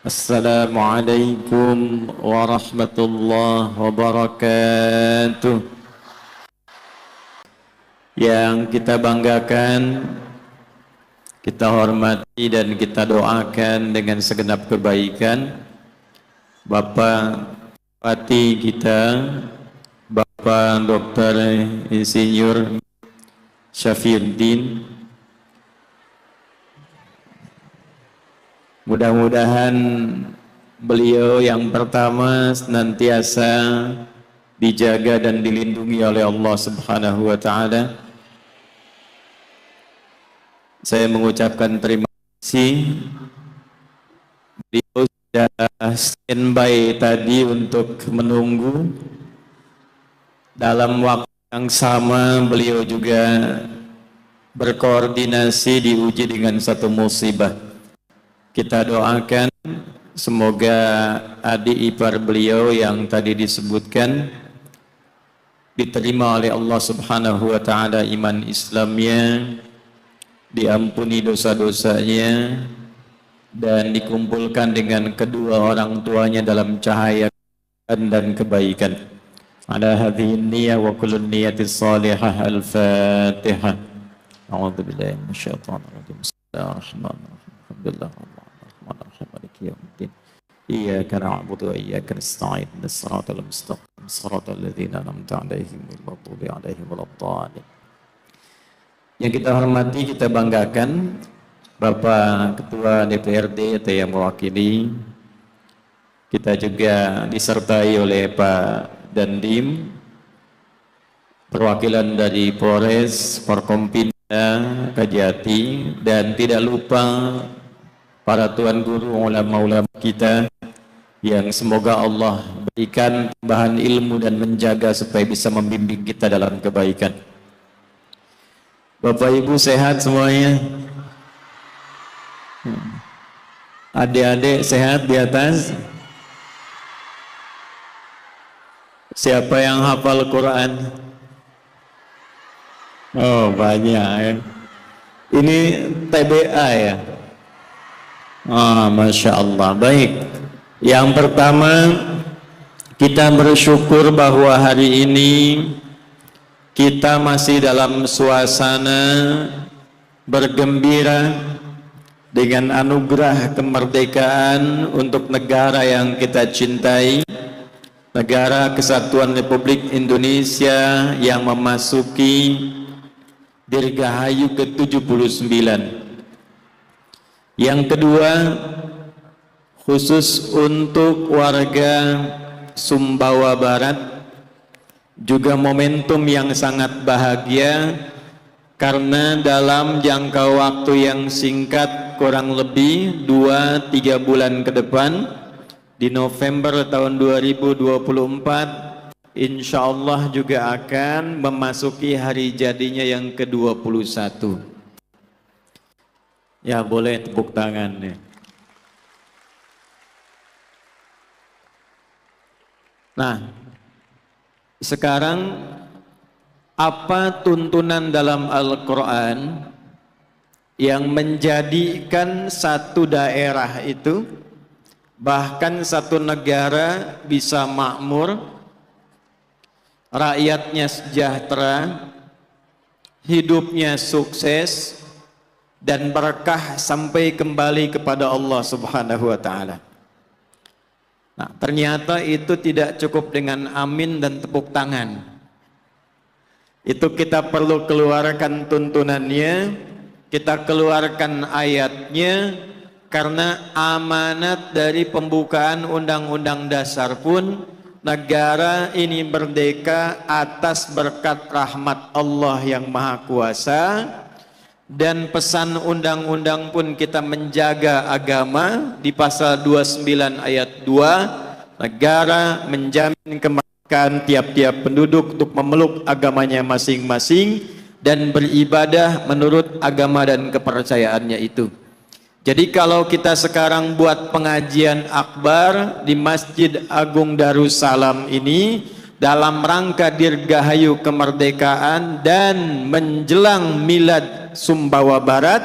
Assalamualaikum warahmatullahi wabarakatuh. Yang kita banggakan, kita hormati dan kita doakan dengan segenap kebaikan Bapak Bupati kita, Bapak Dr. Insinyur Syafiyuddin. Mudah-mudahan beliau yang pertama senantiasa dijaga dan dilindungi oleh Allah Subhanahu wa taala. Saya mengucapkan terima kasih. Beliau sudah standby tadi untuk menunggu. Dalam waktu yang sama beliau juga berkoordinasi diuji dengan satu musibah. Kita doakan semoga adik ipar beliau yang tadi disebutkan diterima oleh Allah Subhanahu wa taala iman Islamnya, diampuni dosa-dosanya dan dikumpulkan dengan kedua orang tuanya dalam cahaya dan kebaikan. Ala hadhihi niyyah wa kullu niyyatis salihah. Al-Fatihah. A'udzu billahi minasyaitonir rajim. Bismillahirrahmanirrahim. Alhamdulillah. Maliki yaumiddin. Iyyaka na'budu wa iyyaka nasta'in. Ihdinas siratal mustaqim. Siratal ladzina an'amta 'alaihim ghairil maghdubi 'alaihim waladdallin. Yang kita hormati, kita banggakan Bapak Ketua DPRD atau yang mewakili. Kita juga disertai oleh Pak Dandim, perwakilan dari Polres, Forkompinda, Kajati, dan tidak lupa para tuan guru, ulama-ulama kita yang semoga Allah berikan tambahan ilmu dan menjaga supaya bisa membimbing kita dalam kebaikan. Bapak Ibu sehat semuanya? Adik-adik sehat di atas? Siapa yang hafal Quran? Oh banyak ya. Ini TBA ya? Masya Allah. Baik. Yang pertama, kita bersyukur bahwa hari ini kita masih dalam suasana bergembira dengan anugerah kemerdekaan untuk negara yang kita cintai, negara Kesatuan Republik Indonesia yang memasuki Dirgahayu ke-79. Yang kedua, khusus untuk warga Sumbawa Barat, juga momentum yang sangat bahagia karena dalam jangka waktu yang singkat, kurang lebih 2-3 bulan ke depan, di November tahun 2024, insya Allah juga akan memasuki hari jadinya yang ke-21. Ya boleh tepuk tangan nih. Nah, sekarang apa tuntunan dalam Al-Quran yang menjadikan satu daerah itu, bahkan satu negara bisa makmur, rakyatnya sejahtera, hidupnya sukses, dan berkah sampai kembali kepada Allah Subhanahu wa taala. Nah, ternyata itu tidak cukup dengan amin dan tepuk tangan. Itu kita perlu keluarkan tuntunannya, kita keluarkan ayatnya, karena amanat dari pembukaan Undang-Undang Dasar pun negara ini merdeka atas berkat rahmat Allah yang Maha Kuasa. Dan pesan undang-undang pun kita menjaga agama di pasal 29 ayat 2, negara menjamin kemerdekaan tiap-tiap penduduk untuk memeluk agamanya masing-masing dan beribadah menurut agama dan kepercayaannya itu. Jadi kalau kita sekarang buat pengajian akbar di Masjid Agung Darussalam ini dalam rangka Dirgahayu kemerdekaan dan menjelang milad Sumbawa Barat,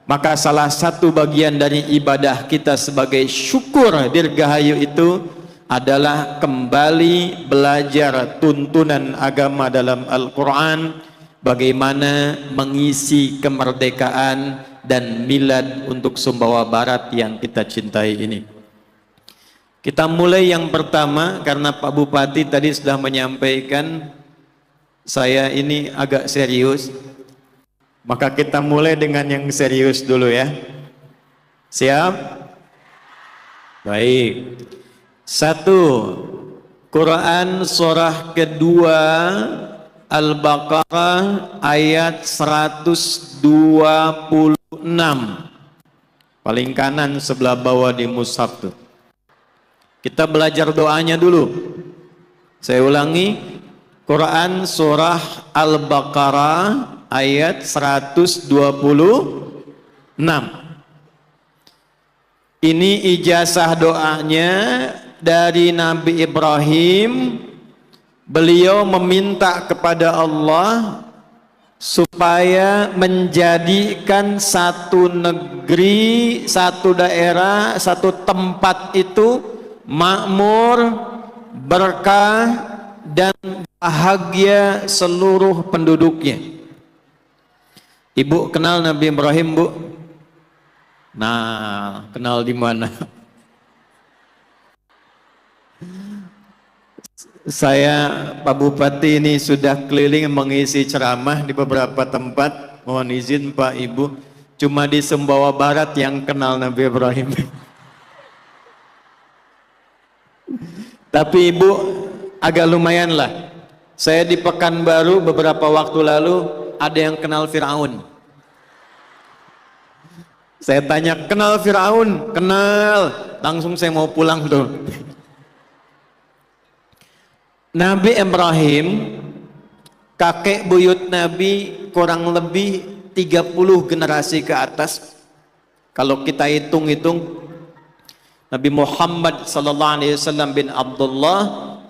Maka salah satu bagian dari ibadah kita sebagai syukur dirgahayu itu adalah kembali belajar tuntunan agama dalam Al-Quran, bagaimana mengisi kemerdekaan dan milad untuk Sumbawa Barat yang kita cintai ini. Kita mulai yang pertama, karena Pak Bupati tadi sudah menyampaikan saya ini agak serius, maka kita mulai dengan yang serius dulu ya. Siap? Baik. 1. Quran surah kedua Al-Baqarah ayat 126. Paling kanan sebelah bawah di mushaf tuh. Kita belajar doanya dulu. Saya ulangi, Quran surah Al-Baqarah ayat 126. Ini ijazah doanya dari Nabi Ibrahim. Beliau meminta kepada Allah supaya menjadikan satu negeri, satu daerah, satu tempat itu makmur, berkah dan bahagia seluruh penduduknya. Ibu kenal Nabi Ibrahim, Bu? Nah, kenal di mana? Saya, Pak Bupati, ini sudah keliling mengisi ceramah di beberapa tempat. Mohon izin Pak Ibu, cuma di Sumbawa Barat yang kenal Nabi Ibrahim. Tapi Ibu agak lumayan lah. Saya di Pekanbaru beberapa waktu lalu ada yang kenal Fir'aun. Saya tanya, kenal Fir'aun? Kenal. Langsung saya mau pulang tuh. Nabi Ibrahim, kakek buyut Nabi, kurang lebih 30 generasi ke atas. Kalau kita hitung-hitung, Nabi Muhammad sallallahu alaihi wasallam bin Abdullah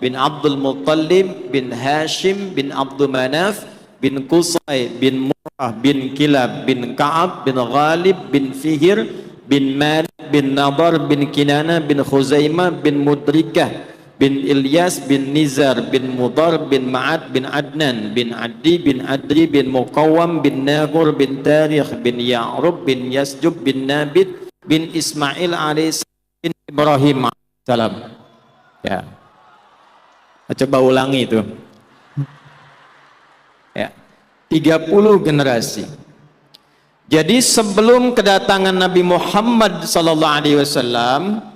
bin Abdul Muttalib bin Hashim bin Abdul Manaf bin Qusay bin Murrah bin Kilab bin Ka'ab bin Ghalib bin Fihir bin Malik bin Nadar bin Kinana bin Khuzaimah bin Mudrikah bin Ilyas bin Nizar bin Mudar bin Ma'ad bin Adnan bin Adi bin Adri bin Muqawam bin Nagur bin Tarikh bin Ya'rub bin Yasjub bin Nabit bin Ismail alaihissalam bin Ibrahim alaihissalam. Ya, coba ulangi itu ya, 30 generasi. Jadi sebelum kedatangan Nabi Muhammad sallallahu alaihi wasallam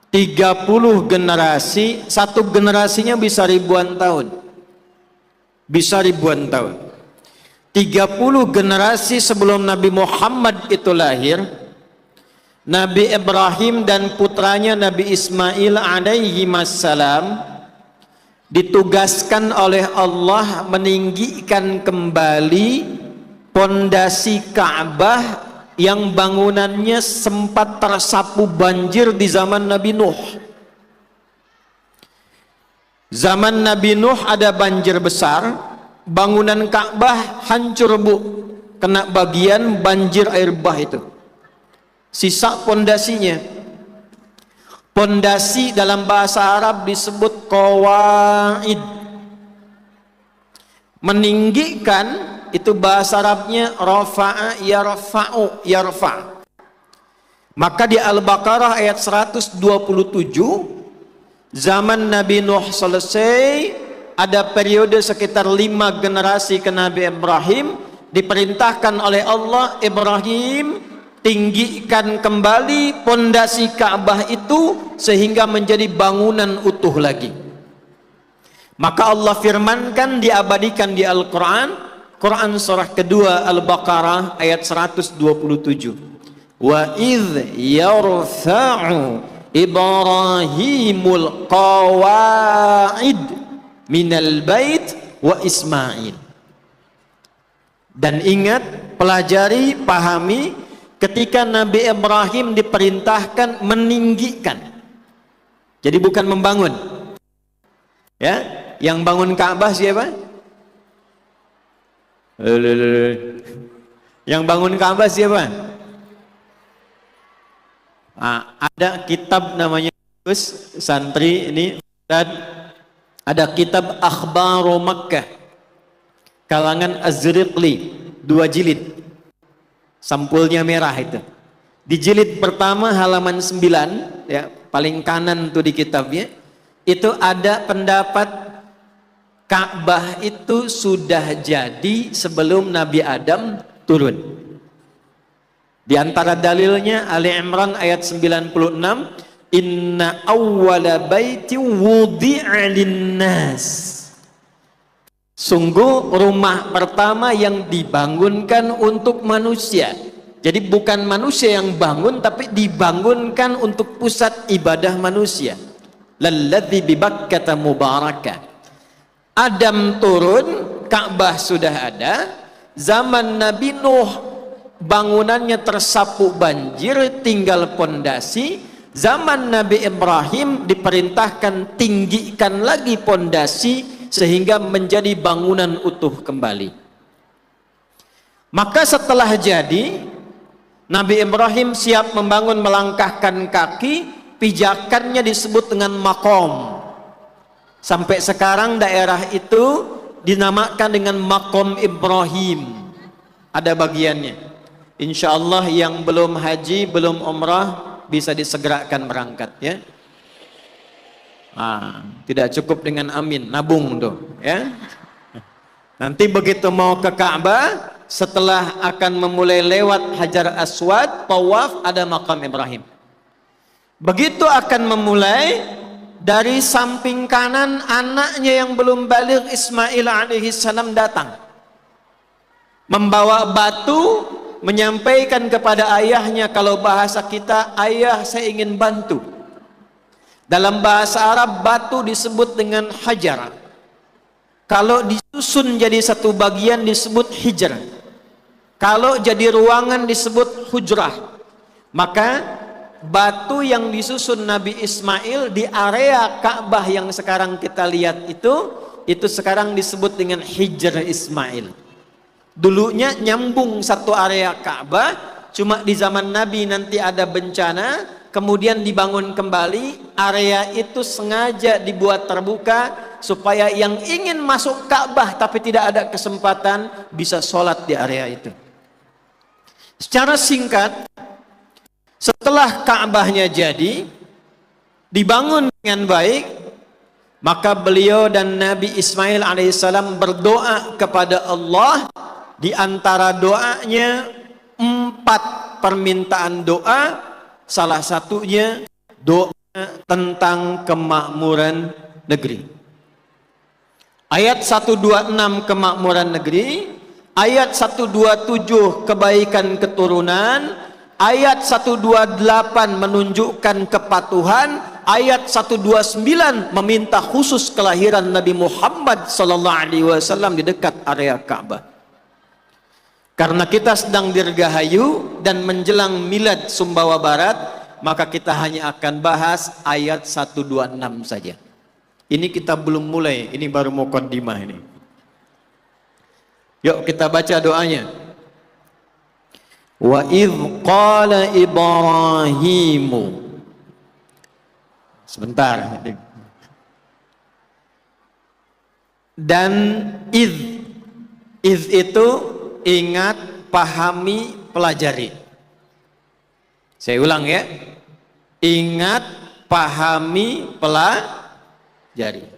30 generasi, satu generasinya bisa ribuan tahun. Bisa ribuan tahun. 30 generasi sebelum Nabi Muhammad itu lahir, Nabi Ibrahim dan putranya Nabi Ismail alaihi wassalam ditugaskan oleh Allah meninggikan kembali pondasi Ka'bah yang bangunannya sempat tersapu banjir di zaman Nabi Nuh. Zaman Nabi Nuh ada banjir besar, bangunan Ka'bah hancur, Bu, kena bagian banjir air bah itu. Sisa pondasinya. Pondasi dalam bahasa Arab disebut qawaid. Meninggikan itu bahasa Arabnya rafa'a yarfa'u, yarfa'. Maka di Al-Baqarah ayat 127, zaman Nabi Nuh selesai, ada periode sekitar 5 generasi ke Nabi Ibrahim, diperintahkan oleh Allah, Ibrahim tinggikan kembali pondasi Ka'bah itu sehingga menjadi bangunan utuh lagi. Maka Allah firmankan, diabadikan di Al-Quran, Quran surah kedua Al-Baqarah ayat 127. Wa idh yarfa'u Ibrahimul qawaid minal bait wa Ismail. Dan ingat, pelajari, pahami, ketika Nabi Ibrahim diperintahkan meninggikan. Jadi bukan membangun. Ya, yang bangun Ka'bah siapa? Yang bangun Ka'bah siapa? Ada kitab namanya santri ini, dan ada kitab Akhbaru Makkah kalangan Az-Ziriqli, 2 jilid, sampulnya merah itu. Di jilid pertama halaman 9 ya, paling kanan tuh di kitabnya, itu ada pendapat Ka'bah itu sudah jadi sebelum Nabi Adam turun. Di antara dalilnya Ali Imran ayat 96, inna awwala baiti wudi'a linnas. Sungguh rumah pertama yang dibangunkan untuk manusia. Jadi bukan manusia yang bangun, tapi dibangunkan untuk pusat ibadah manusia. Lalladzi bi Bakkata mubaraka. Adam turun, Ka'bah sudah ada. Zaman Nabi Nuh bangunannya tersapu banjir, tinggal pondasi. Zaman Nabi Ibrahim diperintahkan tinggikan lagi pondasi sehingga menjadi bangunan utuh kembali. Maka setelah jadi, Nabi Ibrahim siap membangun, melangkahkan kaki, pijakannya disebut dengan maqam. Sampai sekarang daerah itu dinamakan dengan Maqam Ibrahim. Ada bagiannya. Insya Allah yang belum haji, belum umrah bisa disegerakan berangkat ya. Tidak cukup dengan amin, nabung tuh ya. Nanti begitu mau ke Ka'bah, setelah akan memulai lewat Hajar Aswad, tawaf, ada Maqam Ibrahim. Begitu akan memulai, dari samping kanan anaknya yang belum baligh Ismail alaihi salam datang membawa batu, menyampaikan kepada ayahnya. Kalau bahasa kita, ayah saya ingin bantu. Dalam bahasa Arab batu disebut dengan hajar. Kalau disusun jadi satu bagian disebut hijr. Kalau jadi ruangan disebut hujrah. Maka batu yang disusun Nabi Ismail di area Ka'bah yang sekarang kita lihat itu sekarang disebut dengan hijr Ismail. Dulunya nyambung satu area Ka'bah, cuma di zaman Nabi nanti ada bencana, kemudian dibangun kembali. Area itu sengaja dibuat terbuka supaya yang ingin masuk Ka'bah tapi tidak ada kesempatan bisa sholat di area itu. Secara singkat, setelah Ka'bahnya jadi, dibangun dengan baik, maka beliau dan Nabi Ismail alaihissalam berdoa kepada Allah. Di antara doanya 4 permintaan doa, salah satunya doa tentang kemakmuran negeri. Ayat 126 kemakmuran negeri, ayat 127 kebaikan keturunan, ayat 128 menunjukkan kepatuhan, ayat 129 meminta khusus kelahiran Nabi Muhammad sallallahu alaihi wasallam di dekat area Ka'bah. Karena kita sedang dirgahayu dan menjelang milad Sumbawa Barat, maka kita hanya akan bahas ayat 126 saja. Ini kita belum mulai, ini baru muqaddimah ini. Yuk kita baca doanya. Wa idh qala Ibrahimu. Sebentar. Dan idh itu ingat, pahami, pelajari. Saya ulang ya. Ingat, pahami, pelajari.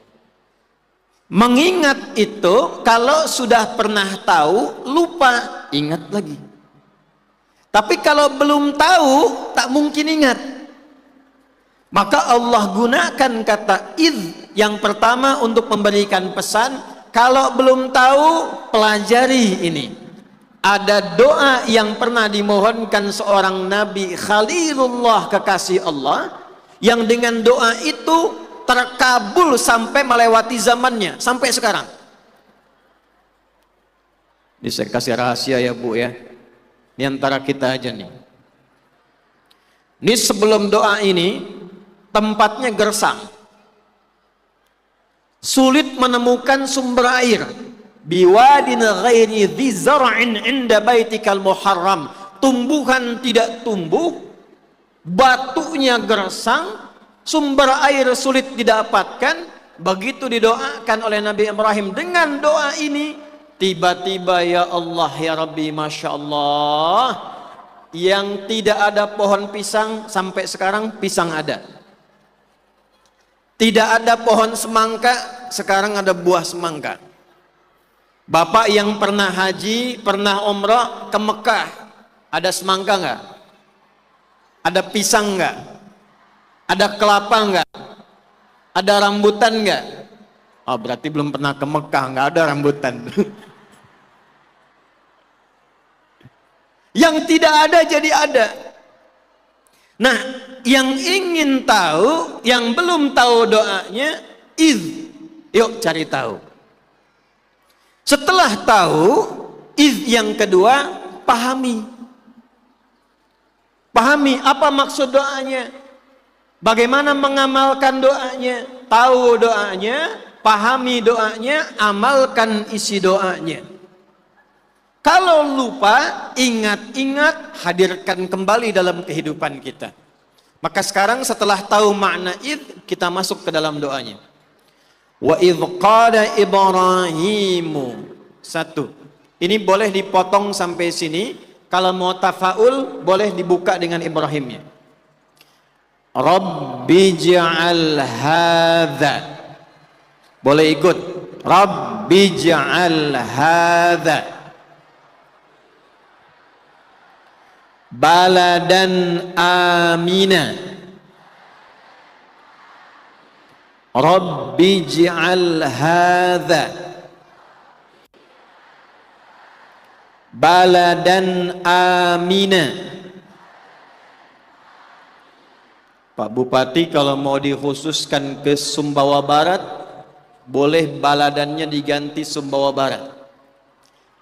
Mengingat itu kalau sudah pernah tahu, lupa, ingat lagi. Tapi kalau belum tahu, tak mungkin ingat. Maka Allah gunakan kata idh yang pertama untuk memberikan pesan. Kalau belum tahu, pelajari ini. Ada doa yang pernah dimohonkan seorang Nabi Khalilullah, kekasih Allah, yang dengan doa itu terkabul sampai melewati zamannya, sampai sekarang. Ini saya kasih rahasia ya Bu ya. Ini antara kita aja nih. Ini sebelum doa ini, tempatnya gersang. Sulit menemukan sumber air. Biwadin ghairi dhi zar'in inda baitikal muharram. Tumbuhan tidak tumbuh batunya gersang, sumber air sulit didapatkan. Begitu didoakan oleh Nabi Ibrahim dengan doa ini, tiba-tiba ya Allah ya Rabbi, Masya Allah, yang tidak ada pohon pisang sampai sekarang pisang ada. Tidak ada pohon semangka, sekarang ada buah semangka. Bapak yang pernah haji, pernah umrah ke Mekah, ada semangka nggak? Ada pisang nggak? Ada kelapa nggak? Ada rambutan nggak? Oh, berarti belum pernah ke Mekah, nggak ada rambutan. Yang tidak ada jadi ada. Nah, yang ingin tahu, yang belum tahu doanya, yuk cari tahu. Setelah tahu, yang kedua, pahami. Pahami apa maksud doanya. Bagaimana mengamalkan doanya. Tahu doanya, pahami doanya, amalkan isi doanya. Kalau lupa, ingat-ingat, hadirkan kembali dalam kehidupan kita. Maka sekarang setelah tahu makna kita masuk ke dalam doanya. Wa idh qala Ibrahimu. Satu. Ini boleh dipotong sampai sini. Kalau mau tafaul, boleh dibuka dengan Ibrahimnya. Rabbi ja'al hadza. Boleh ikut. Rabbi ja'al hadza baladan amina. Rabbi ja'al hadza baladan amina. Pak Bupati kalau mau dikhususkan ke Sumbawa Barat, boleh baladannya diganti Sumbawa Barat.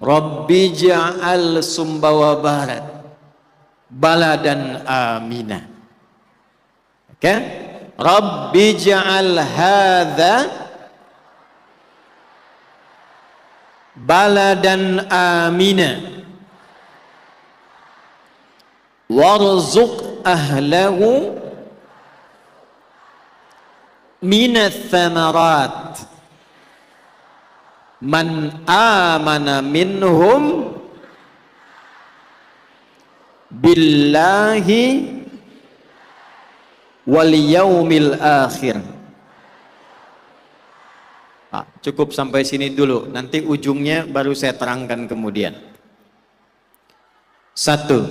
Rabbi ja'al Sumbawa Barat baladan amina. Oke? Rabbi ja'al hadza baladan amina warzuq ahlahu minats thamarat man amana minhum billahi wal yaumil akhir. Cukup sampai sini dulu, nanti ujungnya baru saya terangkan kemudian. Satu,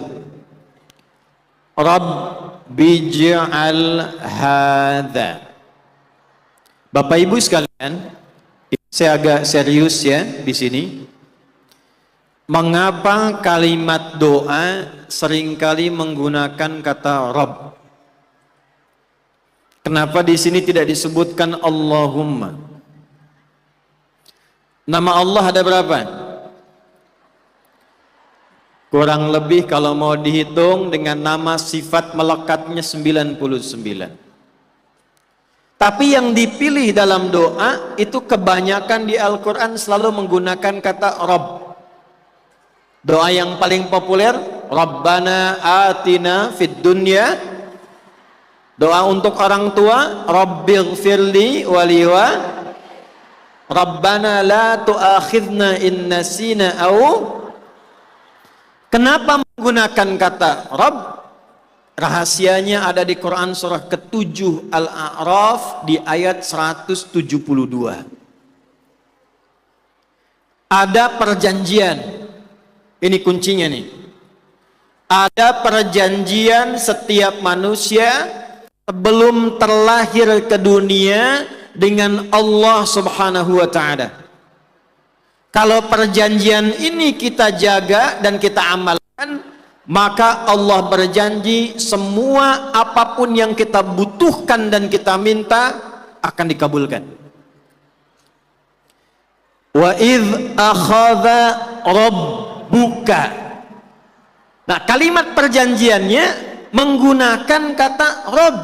Rabbi ja'al hadza. Bapak Ibu sekalian, saya agak serius ya di sini. Mengapa kalimat doa seringkali menggunakan kata Rabb? Kenapa di sini tidak disebutkan Allahumma? Nama Allah ada berapa? Kurang lebih kalau mau dihitung dengan nama sifat melekatnya 99. Tapi yang dipilih dalam doa itu kebanyakan di Al-Quran selalu menggunakan kata Rabb. Doa yang paling populer, Rabbana atina fid dunya. Doa untuk orang tua, Rabbighfirli waliwa. Rabbana la tu'akhidna in nasina au. Kenapa menggunakan kata Rabb? Rahasianya ada di Quran surah ke-7 Al-A'raf di ayat 172. Ada perjanjian. Ini kuncinya nih. Ada perjanjian setiap manusia sebelum terlahir ke dunia dengan Allah Subhanahu wa ta'ala. Kalau perjanjian ini kita jaga dan kita amalkan, maka Allah berjanji semua apapun yang kita butuhkan dan kita minta akan dikabulkan. Wa idh akhadha rabbuka. Nah, kalimat perjanjiannya menggunakan kata Rabb,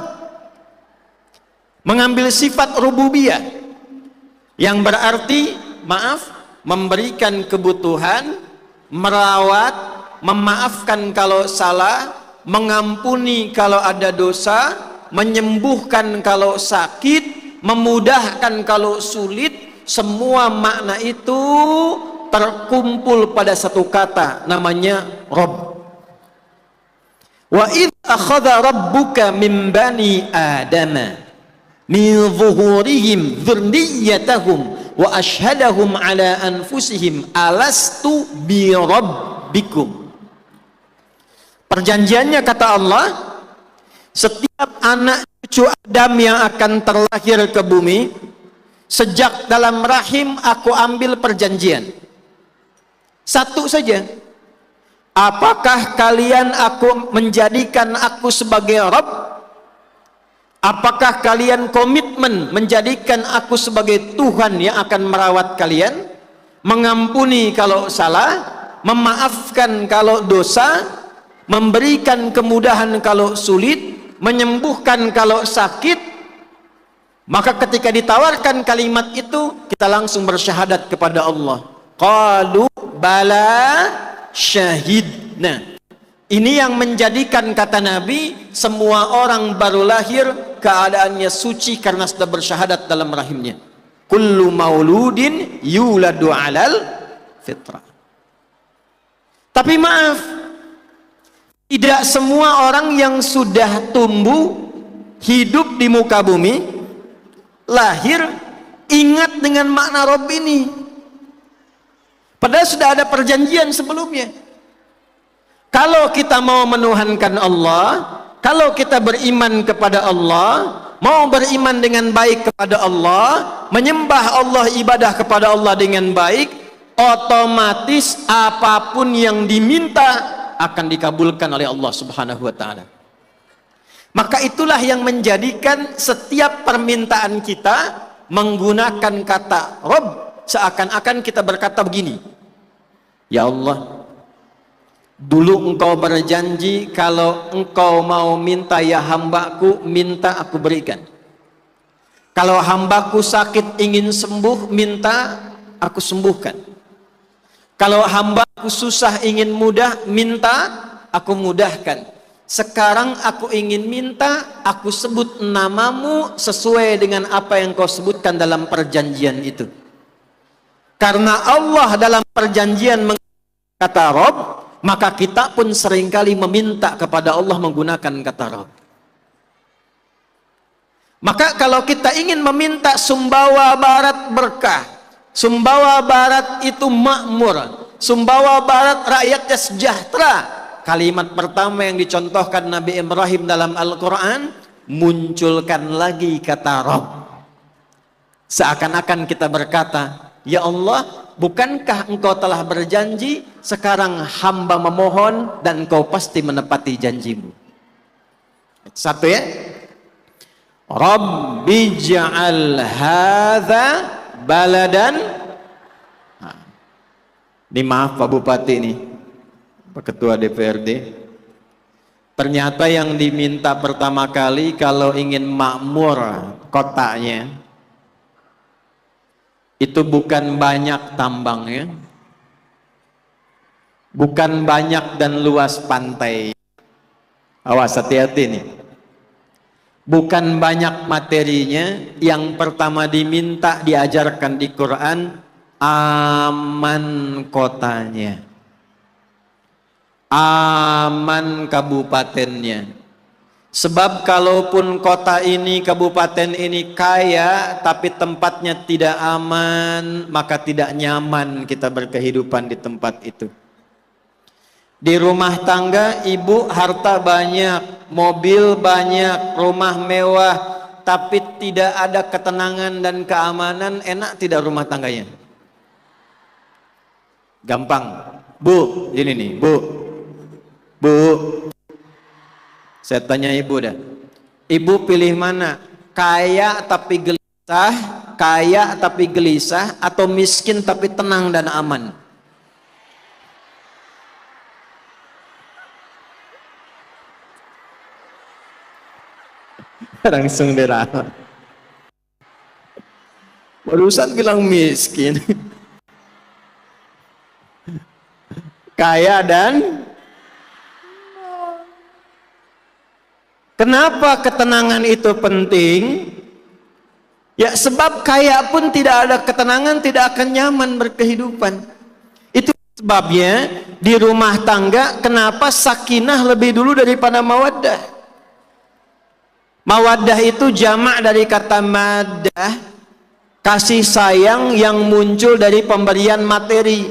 mengambil sifat rububiyah yang berarti memberikan kebutuhan, merawat, memaafkan kalau salah, mengampuni kalau ada dosa, menyembuhkan kalau sakit, memudahkan kalau sulit. Semua makna itu terkumpul pada satu kata, namanya Rabb. Wa idz akhadha rabbuka min bani adama min zuhurihim dzurriyyatahum wa ashhadahum ala anfusihim alastu bi rabbikum. Perjanjiannya kata Allah, setiap anak cucu Adam yang akan terlahir ke bumi, sejak dalam rahim aku ambil perjanjian satu saja. Apakah kalian aku menjadikan aku sebagai Rabb? Apakah kalian komitmen menjadikan aku sebagai Tuhan yang akan merawat kalian, mengampuni kalau salah, memaafkan kalau dosa, memberikan kemudahan kalau sulit, menyembuhkan kalau sakit? Maka ketika ditawarkan kalimat itu, kita langsung bersyahadat kepada Allah. Qalu bala syahidna. Ini yang menjadikan, kata Nabi, semua orang baru lahir keadaannya suci karena sudah bersyahadat dalam rahimnya. Kullu mauludin yuladu alal fitrah. Tapi maaf, tidak semua orang yang sudah tumbuh hidup di muka bumi lahir ingat dengan makna Rabb ini. Padahal sudah ada perjanjian sebelumnya. Kalau kita mau menuhankan Allah, kalau kita beriman kepada Allah, mau beriman dengan baik kepada Allah, menyembah Allah, ibadah kepada Allah dengan baik, otomatis apapun yang diminta akan dikabulkan oleh Allah Subhanahu wa ta'ala. Maka itulah yang menjadikan setiap permintaan kita menggunakan kata Rabb, seakan-akan kita berkata begini, ya Allah, dulu engkau berjanji kalau engkau mau minta ya hambaku, minta aku berikan. Kalau hambaku sakit ingin sembuh, minta aku sembuhkan. Kalau hambaku susah ingin mudah, minta aku mudahkan. Sekarang aku ingin minta, aku sebut namamu sesuai dengan apa yang kau sebutkan dalam perjanjian itu. Karena Allah dalam perjanjian kata Rabb, maka kita pun seringkali meminta kepada Allah menggunakan kata Rabb. Maka kalau kita ingin meminta Sumbawa Barat berkah, Sumbawa Barat itu makmur, Sumbawa Barat rakyatnya sejahtera, kalimat pertama yang dicontohkan Nabi Ibrahim dalam Al-Quran, munculkan lagi kata Rabb. Seakan-akan kita berkata, ya Allah, bukankah engkau telah berjanji, sekarang hamba memohon dan engkau pasti menepati janjimu. Satu ya, Rabbi ja'al hadza baladan. Ini maaf Pak Bupati nih, Pak Ketua DPRD, ternyata yang diminta pertama kali kalau ingin makmur kotanya itu bukan banyak tambangnya, bukan banyak dan luas pantai. Awas, hati-hati nih. Bukan banyak materinya. Yang pertama diminta, diajarkan di Quran, aman kotanya, aman kabupatennya. Sebab kalaupun kota ini, kabupaten ini kaya, tapi tempatnya tidak aman, maka tidak nyaman kita berkehidupan di tempat itu. Di rumah tangga, ibu harta banyak, mobil banyak, rumah mewah, tapi tidak ada ketenangan dan keamanan, enak tidak rumah tangganya? Gampang. Bu, ini nih, Bu. Saya tanya ibu dah, ibu pilih mana? Kaya tapi gelisah, kaya tapi gelisah, atau miskin tapi tenang dan aman? Langsung dirawat. Barusan bilang miskin. Kaya dan Kenapa ketenangan itu penting? Ya sebab kaya pun tidak ada ketenangan, tidak akan nyaman berkehidupan. Itu sebabnya di rumah tangga kenapa sakinah lebih dulu daripada mawaddah. Mawaddah itu jamak dari kata maddah, kasih sayang yang muncul dari pemberian materi.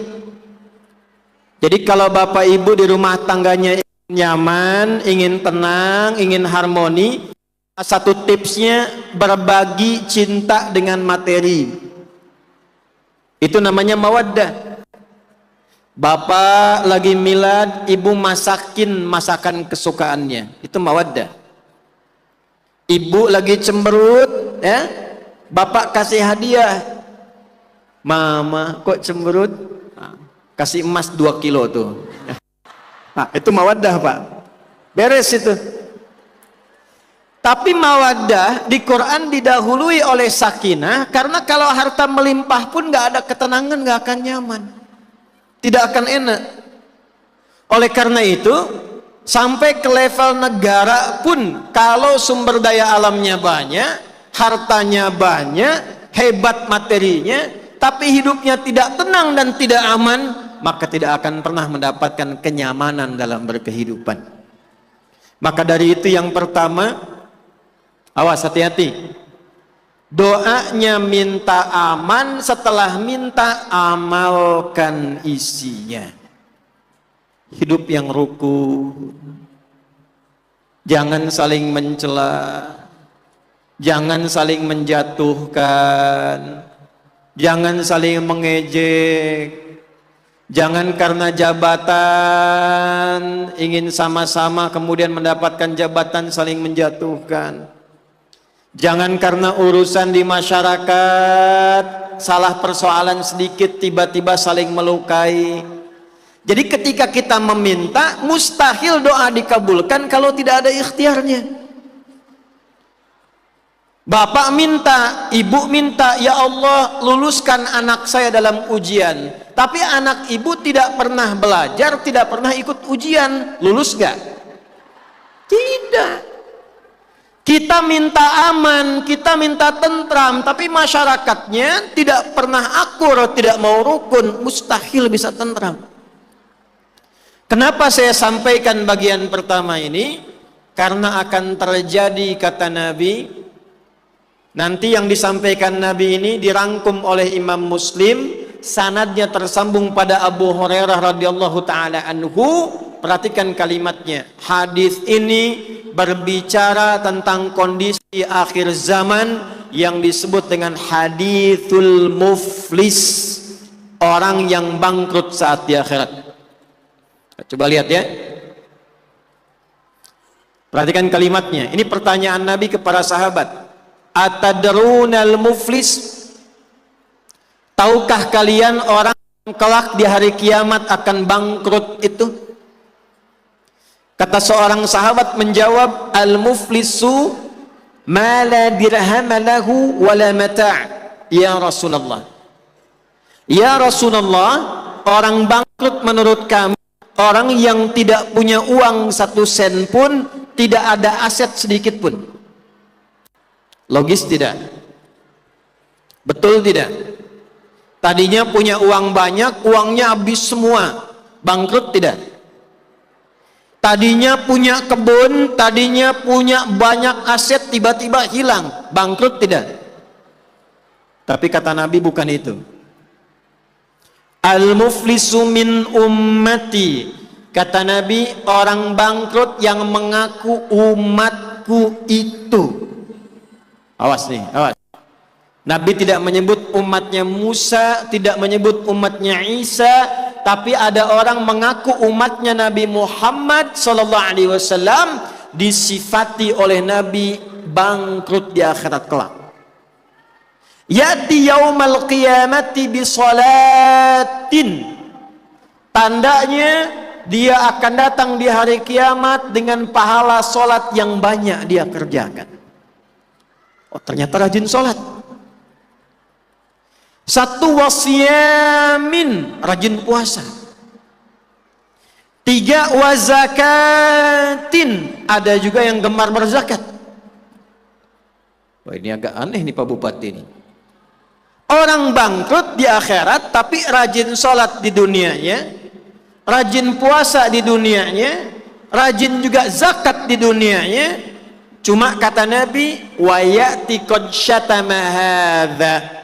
Jadi kalau bapak ibu di rumah tangganya nyaman, ingin tenang, ingin harmoni, satu tipsnya berbagi cinta dengan materi. Itu namanya mawaddah. Bapak lagi milad, ibu masakin masakan kesukaannya, itu mawaddah. Ibu lagi cemberut, ya, bapak kasih hadiah. Mama kok cemberut? Kasih emas 2 kilo tuh. Nah, itu mawaddah, Pak. Beres itu. Tapi mawaddah di Quran didahului oleh sakinah, karena kalau harta melimpah pun nggak ada ketenangan, nggak akan nyaman, tidak akan enak. Oleh karena itu, sampai ke level negara pun, kalau sumber daya alamnya banyak, hartanya banyak, hebat materinya, tapi hidupnya tidak tenang dan tidak aman, maka tidak akan pernah mendapatkan kenyamanan dalam berkehidupan. Maka dari itu yang pertama, awas, hati-hati. Doanya minta aman, setelah minta amalkan isinya. Hidup yang rukun, jangan saling mencela, jangan saling menjatuhkan, jangan saling mengejek. Jangan karena jabatan ingin sama-sama kemudian mendapatkan jabatan saling menjatuhkan. Jangan karena urusan di masyarakat salah persoalan sedikit tiba-tiba saling melukai. Jadi ketika kita meminta, mustahil doa dikabulkan kalau tidak ada ikhtiarnya. Bapak minta, ibu minta, ya Allah luluskan anak saya dalam ujian, tapi anak ibu tidak pernah belajar, tidak pernah ikut ujian, lulus gak? Tidak. Kita minta aman, kita minta tentram, tapi masyarakatnya tidak pernah akur, tidak mau rukun, mustahil bisa tentram. Kenapa saya sampaikan bagian pertama ini? Karena akan terjadi, kata Nabi, nanti yang disampaikan Nabi ini dirangkum oleh Imam Muslim, sanadnya tersambung pada Abu Hurairah radhiyallahu taala anhu. Perhatikan kalimatnya. Hadis ini berbicara tentang kondisi akhir zaman yang disebut dengan hadithul muflis, orang yang bangkrut saat di akhirat. Coba lihat ya. Perhatikan kalimatnya. Ini pertanyaan Nabi kepada sahabat. Atadrunal muflis, tahukah kalian orang yang kelak di hari kiamat akan bangkrut itu? Kata seorang sahabat menjawab, al muflisu ma la dirham lahu wala mata'. Ya Rasulullah, ya Rasulullah, orang bangkrut menurut kami orang yang tidak punya uang 1 sen pun, tidak ada aset sedikit pun. Logis tidak? Betul tidak? Tadinya punya uang banyak, uangnya habis semua, bangkrut tidak? Tadinya punya kebun, tadinya punya banyak aset, tiba-tiba hilang, bangkrut tidak? Tapi kata Nabi bukan itu. Al-muflisu min ummati, kata Nabi, orang bangkrut yang mengaku umatku itu. Awas nih, awas. Nabi tidak menyebut umatnya Musa, tidak menyebut umatnya Isa, tapi ada orang mengaku umatnya Nabi Muhammad sallallahu alaihi wasallam, disifati oleh Nabi bangkrut di akhirat kelak. Ya'ti yaumal qiyamati bi salatin, tandanya dia akan datang di hari kiamat dengan pahala solat yang banyak dia kerjakan. Oh, ternyata rajin sholat. Satu, wasyamin, rajin puasa. 3, wazakatin, ada juga yang gemar berzakat. Wah, ini agak aneh nih Pak Bupati ini. Orang bangkrut di akhirat tapi rajin sholat di dunianya, rajin puasa di dunianya, rajin juga zakat di dunianya. Cuma kata Nabi, wa ya'ti qad syatama hadza.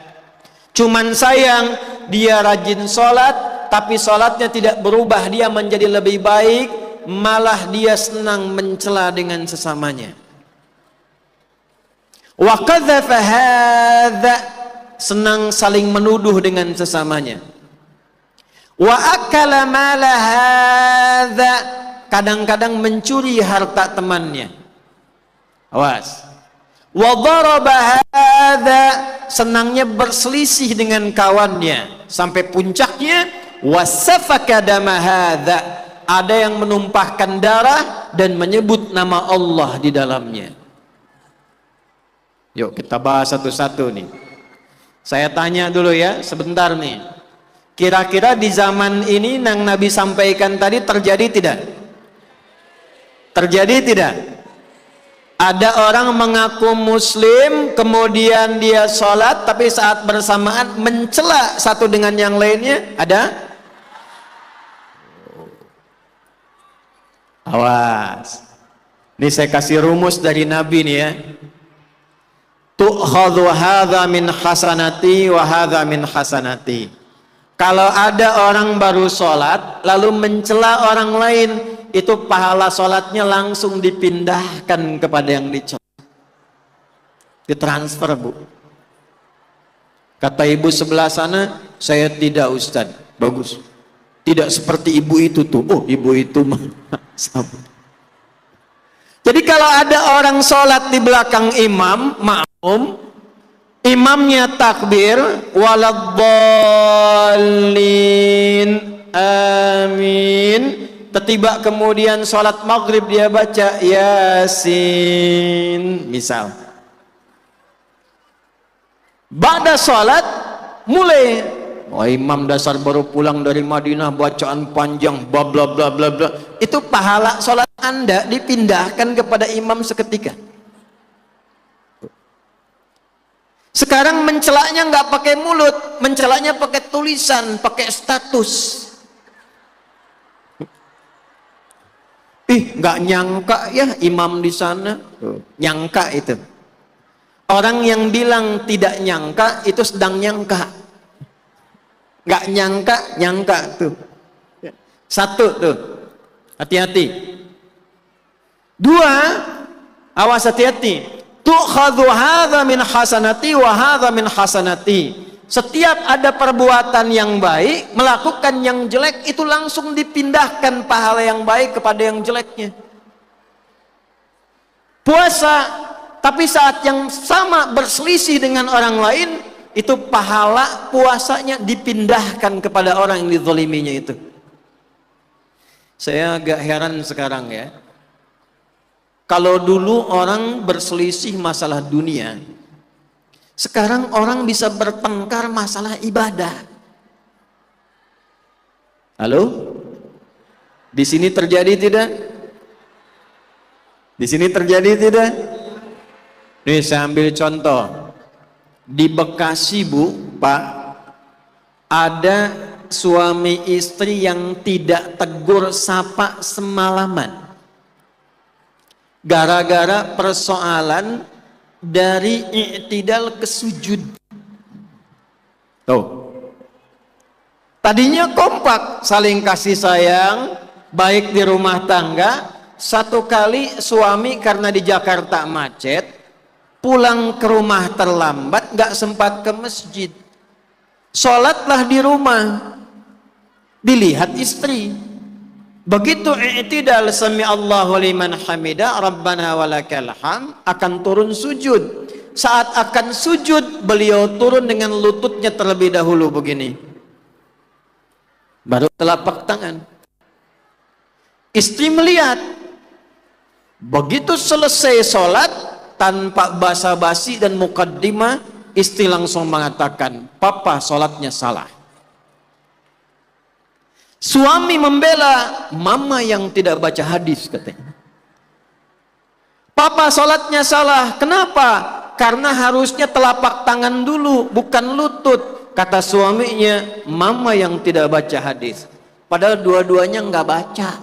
Cuman sayang dia rajin sholat tapi sholatnya tidak berubah, dia menjadi lebih baik, malah dia senang mencela dengan sesamanya. Wa qadzafa hadza, senang saling menuduh dengan sesamanya. Wa akala mala hadza, kadang-kadang mencuri harta temannya. Awas. Wa daraba hadza, senangnya berselisih dengan kawannya, sampai puncaknya wasafaka dama hadza, ada yang menumpahkan darah dan menyebut nama Allah di dalamnya. Yuk kita bahas satu-satu nih. Saya tanya dulu ya sebentar nih, kira-kira di zaman ini yang Nabi sampaikan tadi terjadi tidak? Terjadi tidak? Ada orang mengaku muslim, kemudian dia sholat, tapi saat bersamaan mencela satu dengan yang lainnya. Ada? Awas. Ini saya kasih rumus dari Nabi nih ya. Tu'khadhu hadza min hasanati wa hadza min hasanati. Kalau ada orang baru sholat lalu mencela orang lain, itu pahala sholatnya langsung dipindahkan kepada yang dicela, ditransfer Bu. Kata ibu sebelah sana, saya tidak Ustaz. Bagus, tidak seperti ibu itu tuh. Oh, ibu itu mah. Jadi kalau ada orang sholat di belakang imam, makmum, imamnya takbir waladdallin amin, tiba kemudian sholat maghrib dia baca Yasin misal, ba'da sholat mulai, oh imam dasar baru pulang dari Madinah bacaan panjang bla bla bla bla bla, itu pahala sholat Anda dipindahkan kepada imam seketika. Sekarang mencelaknya nggak pakai mulut, mencelaknya pakai tulisan, pakai status. Nggak nyangka ya imam di sana. Nyangka itu. Orang yang bilang tidak nyangka itu sedang nyangka. Nggak nyangka, nyangka tuh. Satu tuh, hati-hati. Dua, awas hati-hati. Tu'khadhu hadza min hasanati wa hadza min hasanati. Setiap ada perbuatan yang baik, melakukan yang jelek, itu langsung dipindahkan pahala yang baik kepada yang jeleknya. Puasa, tapi saat yang sama berselisih dengan orang lain, itu pahala puasanya dipindahkan kepada orang yang dizaliminya itu. Saya agak heran sekarang ya. Kalau dulu orang berselisih masalah dunia, sekarang orang bisa bertengkar masalah ibadah. Halo? Di sini terjadi tidak? Di sini terjadi tidak? Nih saya ambil contoh. Di Bekasi Bu, Pak, ada suami istri yang tidak tegur sapa semalaman. Gara-gara persoalan dari i'tidal ke sujud. Tuh. Tadinya kompak, saling kasih sayang, baik di rumah tangga. Satu kali suami karena di Jakarta macet, pulang ke rumah terlambat, gak sempat ke masjid. Sholatlah di rumah, dilihat istri. Begitu i'tidal sami Allahu liman hamida rabbana walakal ham, akan turun sujud. Saat akan sujud, beliau turun dengan lututnya terlebih dahulu begini, baru telapak tangan. Istri melihat. Begitu selesai sholat, tanpa basa-basi dan mukaddimah, istri langsung mengatakan, papa sholatnya salah. Suami membela mama yang tidak baca hadis katanya. Papa sholatnya salah. Kenapa? Karena harusnya telapak tangan dulu, bukan lutut. Kata suaminya, mama yang tidak baca hadis. Padahal dua-duanya nggak baca.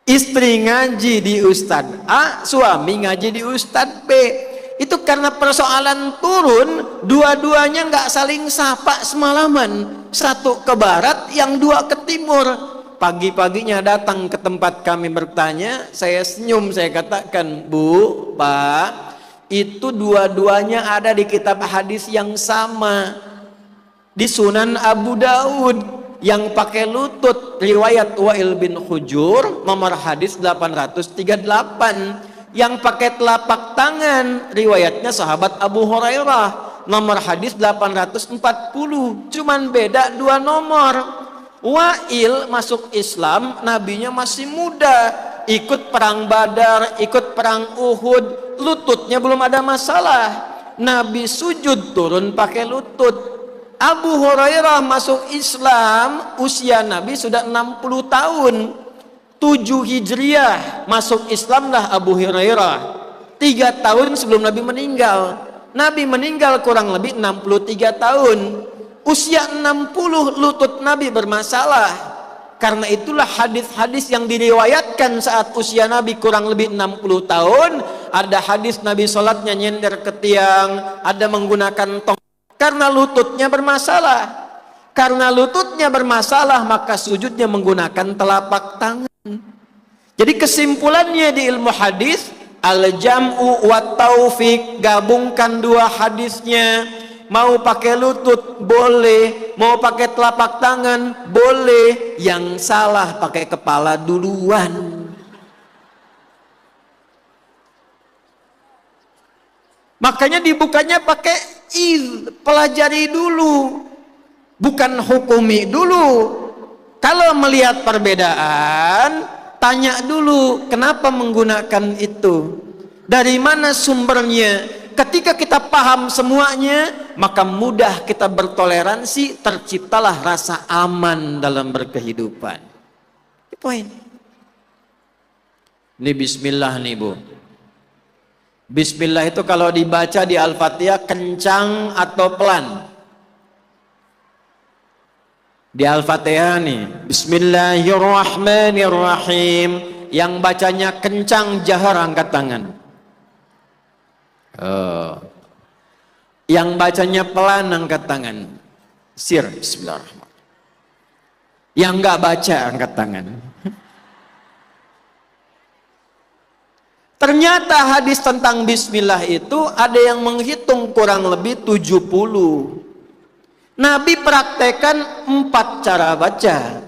Istri ngaji di Ustadz A, suami ngaji di Ustadz B. Itu karena persoalan turun, dua-duanya nggak saling sapa semalaman. Satu ke barat, yang dua ke timur. Pagi-paginya datang ke tempat kami bertanya, saya senyum, saya katakan, Bu, Pak, itu dua-duanya ada di kitab hadis yang sama, di Sunan Abu Daud, yang pakai lutut riwayat Wa'il bin Hujur nomor hadis 838, yang pakai telapak tangan riwayatnya sahabat Abu Hurairah nomor hadis 840. Cuman beda 2 nomor. Wa'il masuk Islam, nabinya masih muda, ikut perang Badar, ikut perang Uhud, lututnya belum ada masalah. Nabi sujud turun pakai lutut. Abu Hurairah masuk Islam, usia Nabi sudah 60 tahun. 7 Hijriah masuk Islamlah Abu Hurairah. 3 tahun sebelum Nabi meninggal. Nabi meninggal kurang lebih 63 tahun. Usia 60 lutut Nabi bermasalah. Karena itulah hadis-hadis yang diriwayatkan saat usia Nabi kurang lebih 60 tahun. Ada hadis Nabi sholatnya nyender ke tiang, ada menggunakan tong. Karena lututnya bermasalah. Karena lututnya bermasalah, maka sujudnya menggunakan telapak tangan. Jadi kesimpulannya di ilmu hadis, al-jam'u wa taufiq, gabungkan dua hadisnya. Mau pakai lutut boleh, mau pakai telapak tangan boleh, yang salah pakai kepala duluan. Makanya dibukanya pakai pelajari dulu, bukan hukumi dulu. Kalau melihat perbedaan, tanya dulu kenapa menggunakan itu, dari mana sumbernya. Ketika kita paham semuanya, maka mudah kita bertoleransi, terciptalah rasa aman dalam berkehidupan. Ini poin. Ini bismillah nih Bu. Bismillah itu kalau dibaca di Al-Fatihah kencang atau pelan? Di Al-Fatihah nih, Bismillahirrahmanirrahim. Yang bacanya kencang jahar angkat tangan. Yang bacanya pelan angkat tangan. Sir, bismillahirrahmanirrahim. Yang enggak baca angkat tangan. Ternyata hadis tentang bismillah itu ada yang menghitung kurang lebih 70. Nabi praktekkan 4 cara baca.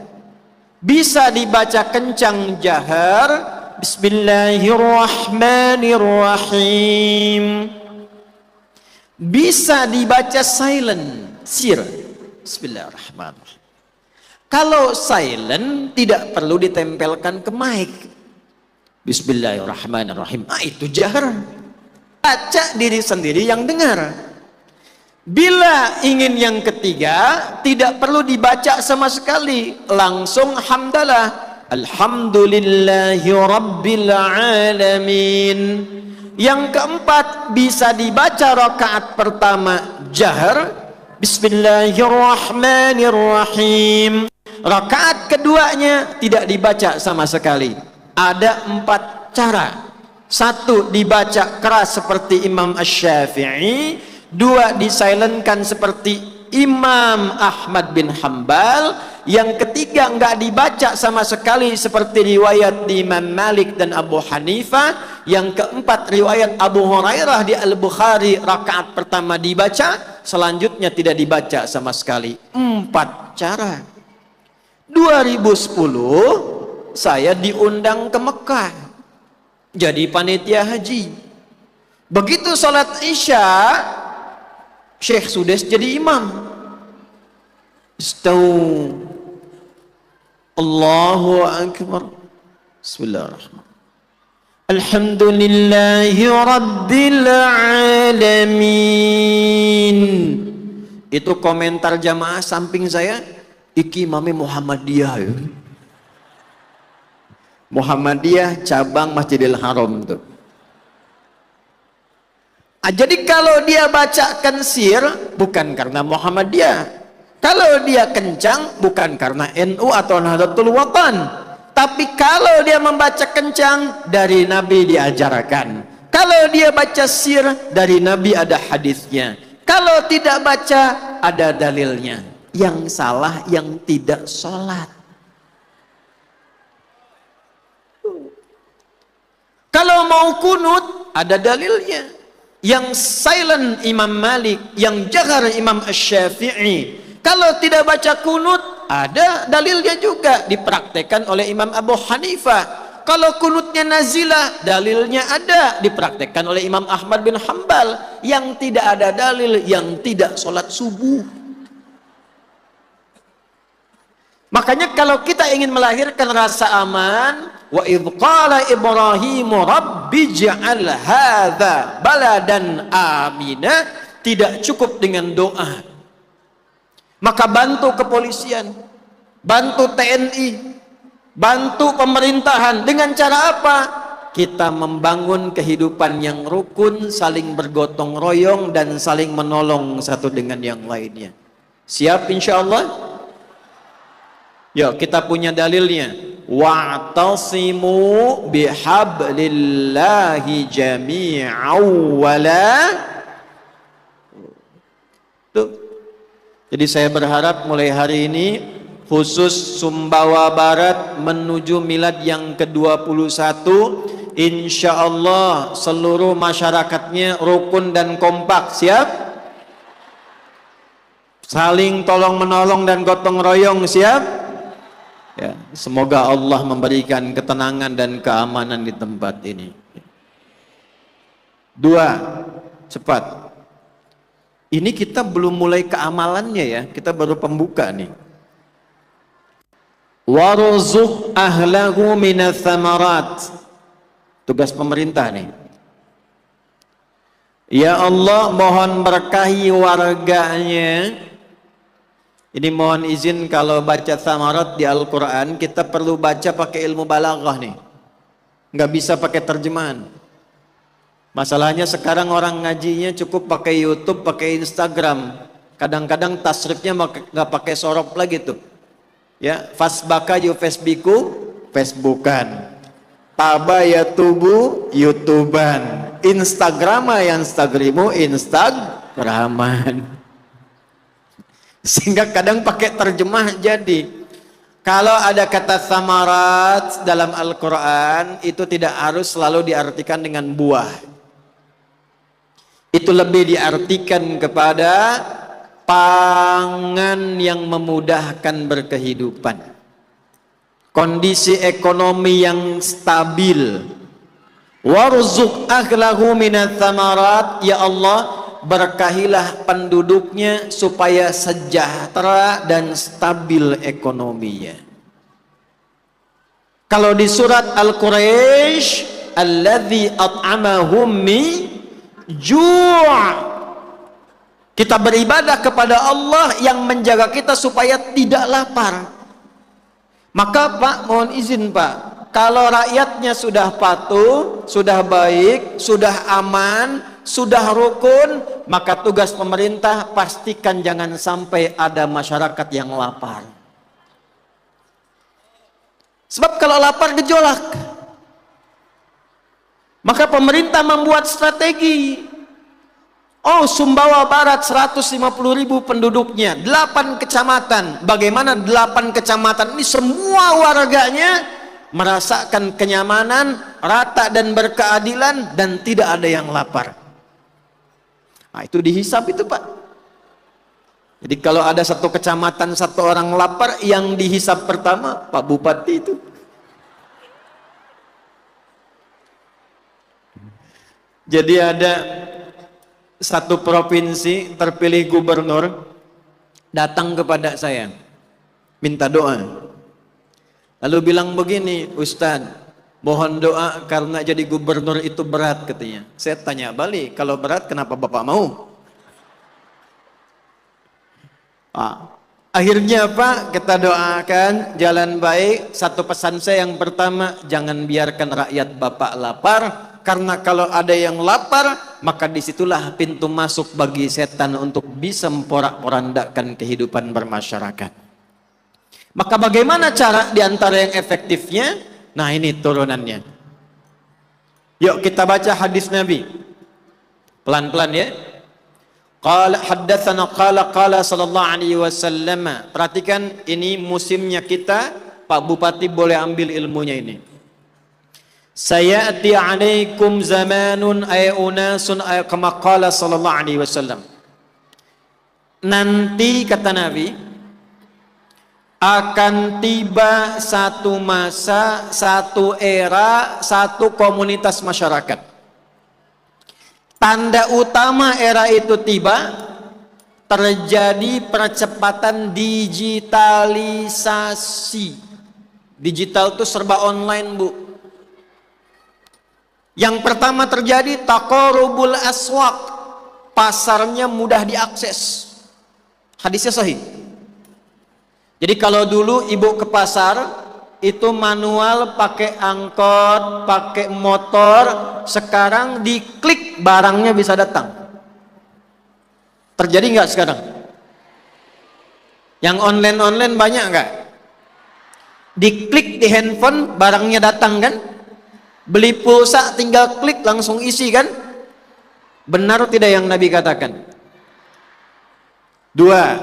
Bisa dibaca kencang jahar, Bismillahirrahmanirrahim. Bisa dibaca silent, sir, Bismillahirrahmanirrahim. Kalau silent tidak perlu ditempelkan ke mic. Bismillahirrahmanirrahim. Itu jahar. Baca diri sendiri yang dengar. Bila ingin yang ketiga, tidak perlu dibaca sama sekali, langsung hamdalah. Alhamdulillahi Rabbil Alamin. Yang keempat, bisa dibaca rakaat pertama jahar, Bismillahirrahmanirrahim. Rakaat keduanya tidak dibaca sama sekali. Ada 4 cara. 1, dibaca keras seperti Imam Asy-Syafi'i. 2, disilentkan seperti Imam Ahmad bin Hambal. Yang ketiga, enggak dibaca sama sekali seperti riwayat di Imam Malik dan Abu Hanifah. Yang keempat, riwayat Abu Hurairah di Al-Bukhari, rakaat pertama dibaca, selanjutnya tidak dibaca sama sekali. 4 cara. 2010 saya diundang ke Mekah jadi panitia haji. Begitu salat Isya, Syekh Sudes jadi imam. Istau, Allahu Akbar. Bismillahirrahmanirrahim. Alhamdulillahi Rabbil Alamin. Itu komentar jamaah samping saya, iki imami Muhammadiyah ya. Muhammadiyah cabang Masjidil Haram tuh. Jadi kalau dia bacakan sir bukan karena Muhammadiyah, kalau dia kencang bukan karena NU atau Nahdlatul Wathon, tapi kalau dia membaca kencang dari Nabi diajarkan, kalau dia baca sir dari Nabi ada hadisnya, kalau tidak baca ada dalilnya. Yang salah yang tidak sholat. Kalau mau kunut ada dalilnya. Yang silent Imam Malik, yang jahar Imam Asy-Syafi'i. Kalau tidak baca kunut ada dalilnya juga, dipraktekkan oleh Imam Abu Hanifah. Kalau kunutnya nazilah dalilnya ada, dipraktekkan oleh Imam Ahmad bin Hanbal. Yang tidak ada dalil yang tidak sholat subuh. Makanya kalau kita ingin melahirkan rasa aman, wa idh qala Ibrahimu rabbi ja'al hadza baladan amina, tidak cukup dengan doa. Maka bantu kepolisian, bantu TNI, bantu pemerintahan. Dengan cara apa? Kita membangun kehidupan yang rukun, saling bergotong royong dan saling menolong satu dengan yang lainnya. Siap insyaallah? Yuk kita punya dalilnya. Wa'tasimu bihablillahi jami'aw wala. Tuh. Jadi saya berharap mulai hari ini khusus Sumbawa Barat menuju milad yang ke-21, insyaallah seluruh masyarakatnya rukun dan kompak. Siap? Saling tolong menolong dan gotong royong. Siap? Ya, semoga Allah memberikan ketenangan dan keamanan di tempat ini. 2, cepat. Ini kita belum mulai keamalannya ya, kita baru pembuka nih. Warzuq ahlahu minats tsamarat. Tugas pemerintah nih. Ya Allah, mohon berkahi warganya. Ini mohon izin kalau baca tsamarat di Al-Quran kita perlu baca pakai ilmu balaghah nih, nggak bisa pakai terjemahan. Masalahnya sekarang orang ngajinya cukup pakai YouTube, pakai Instagram, kadang-kadang tasrifnya nggak pakai sorop lagi tuh ya. Fasbaka yu Facebooku, Facebookan, taba ya tubu, YouTuban, Instagrama yang Instagrimu, Instagraman. Sehingga kadang pakai terjemah jadi. Kalau ada kata samarat dalam Al-Quran, itu tidak harus selalu diartikan dengan buah. Itu lebih diartikan kepada pangan yang memudahkan berkehidupan, kondisi ekonomi yang stabil. Warzuq ahlahu minats tsamarat, ya Allah, berkahilah penduduknya supaya sejahtera dan stabil ekonominya. Kalau di surat Al-Quraisy, alladzi at'amahum min ju', kita beribadah kepada Allah yang menjaga kita supaya tidak lapar. Maka Pak, mohon izin Pak, kalau rakyatnya sudah patuh, sudah baik, sudah aman, sudah rukun, maka tugas pemerintah pastikan jangan sampai ada masyarakat yang lapar. Sebab kalau lapar gejolak. Maka pemerintah membuat strategi. Oh, Sumbawa Barat 150.000 penduduknya, 8 kecamatan. Bagaimana 8 kecamatan ini semua warganya merasakan kenyamanan, rata dan berkeadilan, dan tidak ada yang lapar. Nah, itu dihisap itu Pak. Jadi kalau ada satu kecamatan satu orang lapar, yang dihisap pertama Pak Bupati itu. Jadi ada satu provinsi terpilih gubernur datang kepada saya minta doa. Lalu bilang begini, Ustadz, mohon doa karena jadi gubernur itu berat katanya. Saya tanya balik, kalau berat kenapa Bapak mau? Akhirnya apa? Kita doakan jalan baik. Satu pesan saya yang pertama, jangan biarkan rakyat Bapak lapar, karena kalau ada yang lapar, maka disitulah pintu masuk bagi setan untuk bisa memporak-porandakan kehidupan bermasyarakat. Maka bagaimana cara diantara yang efektifnya? Nah, ini turunannya. Yuk kita baca hadis Nabi. Pelan-pelan ya. Qala haddatsana qala sallallahu alaihi wasallam. Perhatikan, ini musimnya kita, Pak Bupati boleh ambil ilmunya ini. Sayati alaikum zamanun ay unasun ay kama qala sallallahu alaihi wasallam. Nanti kata Nabi akan tiba satu masa, satu era, satu komunitas masyarakat. Tanda utama era itu tiba, terjadi percepatan digitalisasi. Digital itu serba online, Bu. Yang pertama terjadi taqarubul aswaq, pasarnya mudah diakses. Hadisnya sahih. Jadi kalau dulu ibu ke pasar itu manual, pakai angkot, pakai motor, sekarang diklik barangnya bisa datang. Terjadi nggak sekarang? Yang online banyak nggak? Diklik di handphone barangnya datang kan? Beli pulsa tinggal klik langsung isi kan? Benar tidak yang Nabi katakan? Dua,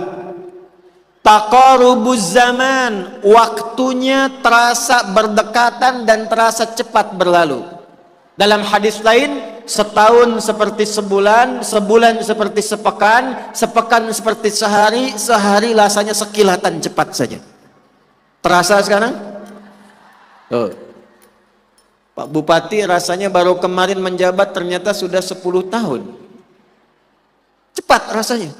taqarubuz zaman, waktunya terasa berdekatan dan terasa cepat berlalu. Dalam hadis lain, setahun seperti sebulan, sebulan seperti sepekan, sepekan seperti sehari, sehari rasanya sekilatan cepat saja. Terasa sekarang? Tuh. Pak Bupati rasanya baru kemarin menjabat, ternyata sudah 10 tahun. Cepat rasanya.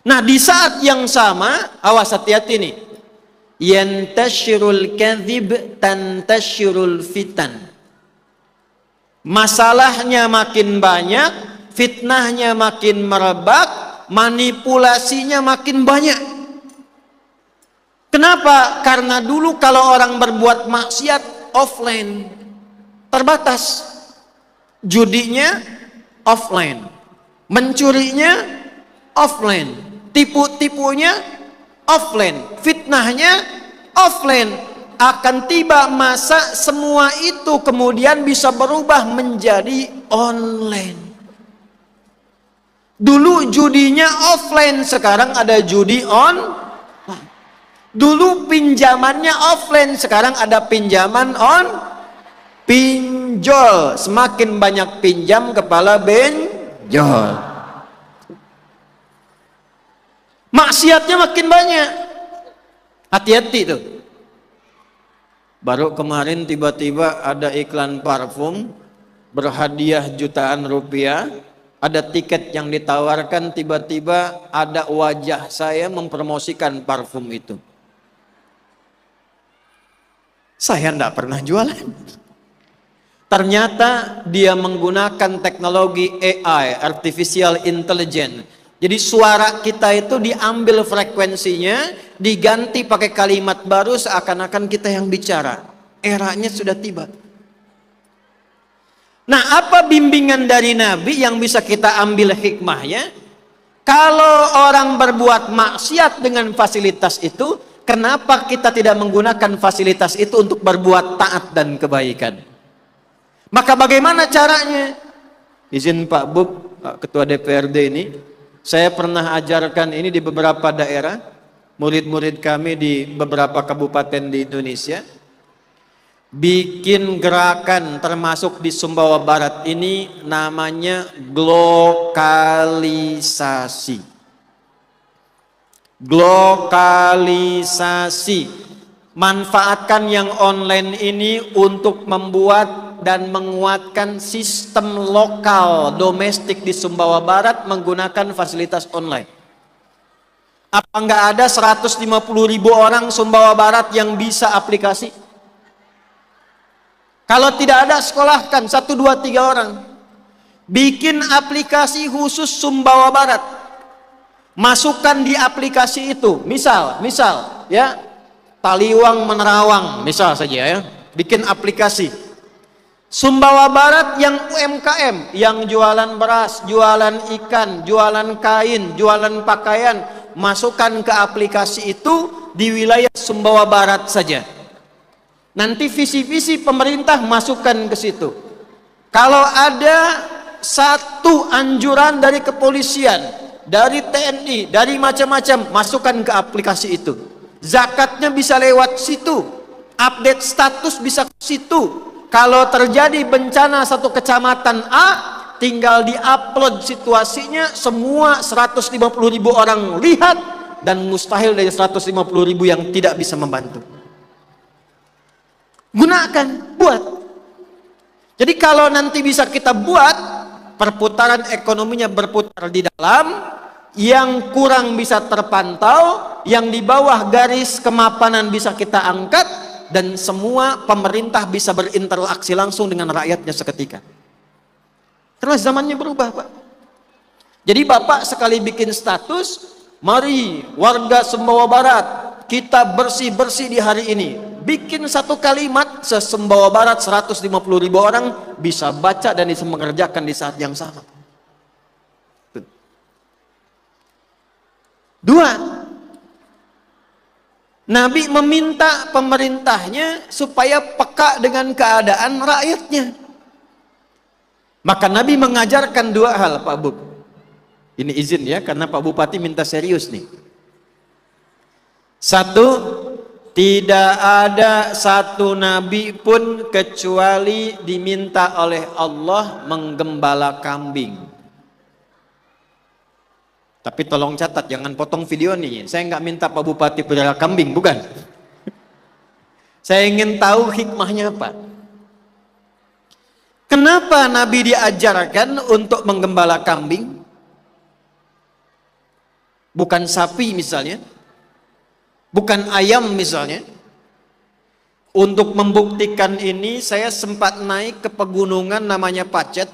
Nah, di saat yang sama, awas hati-hati nih. Yantashirul kadhib tantashirul fitan. Masalahnya makin banyak, fitnahnya makin merebak, manipulasinya makin banyak. Kenapa? Karena dulu kalau orang berbuat maksiat offline, terbatas. Judinya offline, mencurinya offline, tipu-tipunya offline, fitnahnya offline. Akan tiba masa semua itu kemudian bisa berubah menjadi online. Dulu judinya offline, sekarang ada judi online. Dulu pinjamannya offline, sekarang ada pinjaman pinjol. Semakin banyak pinjam, kepala benjol. Maksiatnya makin banyak. Hati-hati tuh. Baru kemarin tiba-tiba ada iklan parfum berhadiah jutaan rupiah, ada tiket yang ditawarkan, tiba-tiba ada wajah saya mempromosikan parfum itu. Saya enggak pernah jualan. Ternyata dia menggunakan teknologi AI, Artificial Intelligence. Jadi suara kita itu diambil frekuensinya, diganti pakai kalimat baru seakan-akan kita yang bicara. Eranya sudah tiba. Nah, apa bimbingan dari Nabi yang bisa kita ambil hikmahnya? Kalau orang berbuat maksiat dengan fasilitas itu, kenapa kita tidak menggunakan fasilitas itu untuk berbuat taat dan kebaikan? Maka bagaimana caranya? Izin Pak Bub, Pak Ketua DPRD ini, saya pernah ajarkan ini di beberapa daerah, murid-murid kami di beberapa kabupaten di Indonesia, bikin gerakan termasuk di Sumbawa Barat ini namanya glokalisasi. Glokalisasi. Manfaatkan yang online ini untuk membuat dan menguatkan sistem lokal domestik di Sumbawa Barat menggunakan fasilitas online. Apa enggak ada 150.000 orang Sumbawa Barat yang bisa aplikasi? Kalau tidak ada, sekolahkan 1, 2, 3 orang. Bikin aplikasi khusus Sumbawa Barat. masukkan di aplikasi itu. Misal ya, Taliwang Menerawang misal saja ya, bikin aplikasi. Sumbawa Barat yang UMKM, yang jualan beras, jualan ikan, jualan kain, jualan pakaian, masukkan ke aplikasi itu di wilayah Sumbawa Barat saja. Nanti visi-visi pemerintah masukkan ke situ. Kalau ada satu anjuran dari kepolisian, dari TNI, dari macam-macam, masukkan ke aplikasi itu. Zakatnya bisa lewat situ, update status bisa ke situ. Kalau terjadi bencana satu kecamatan A, tinggal diupload situasinya, semua 150.000 orang lihat, dan mustahil dari 150.000 yang tidak bisa membantu. Gunakan, buat. Jadi kalau nanti bisa kita buat, perputaran ekonominya berputar di dalam, yang kurang bisa terpantau, yang di bawah garis kemapanan bisa kita angkat, dan semua pemerintah bisa berinteraksi langsung dengan rakyatnya seketika. Karena zamannya berubah, Pak. Jadi Bapak sekali bikin status, mari warga Sumbawa Barat kita bersih-bersih di hari ini. Bikin satu kalimat, se-Sumbawa Barat 150.000 orang bisa baca dan bisa mengerjakan di saat yang sama. Dua, Nabi meminta pemerintahnya supaya peka dengan keadaan rakyatnya. Maka Nabi mengajarkan dua hal, Pak Bub. Ini izin ya, karena Pak Bupati minta serius nih. Satu, tidak ada satu nabi pun kecuali diminta oleh Allah menggembala kambing. Tapi tolong catat, jangan potong video nih. Saya nggak minta Pak Bupati pelihara kambing, bukan. Saya ingin tahu hikmahnya apa. Kenapa Nabi diajarkan untuk menggembala kambing? Bukan sapi misalnya, bukan ayam misalnya. Untuk membuktikan ini, saya sempat naik ke pegunungan namanya Pacet.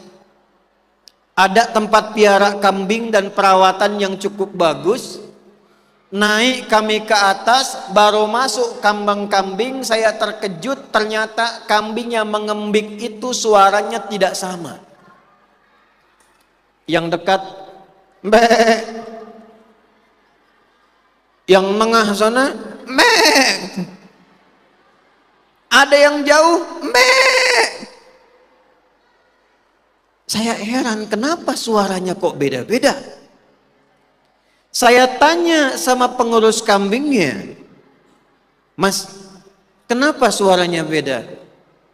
Ada tempat piara kambing dan perawatan yang cukup bagus. Naik kami ke atas, baru masuk kambang kambing, saya terkejut, ternyata kambing yang mengembik itu suaranya tidak sama. Yang dekat, mbek. Yang tengah sana, mbek. Ada yang jauh, mbek. Saya heran, kenapa suaranya kok beda-beda? Saya tanya sama pengurus kambingnya, Mas, kenapa suaranya beda?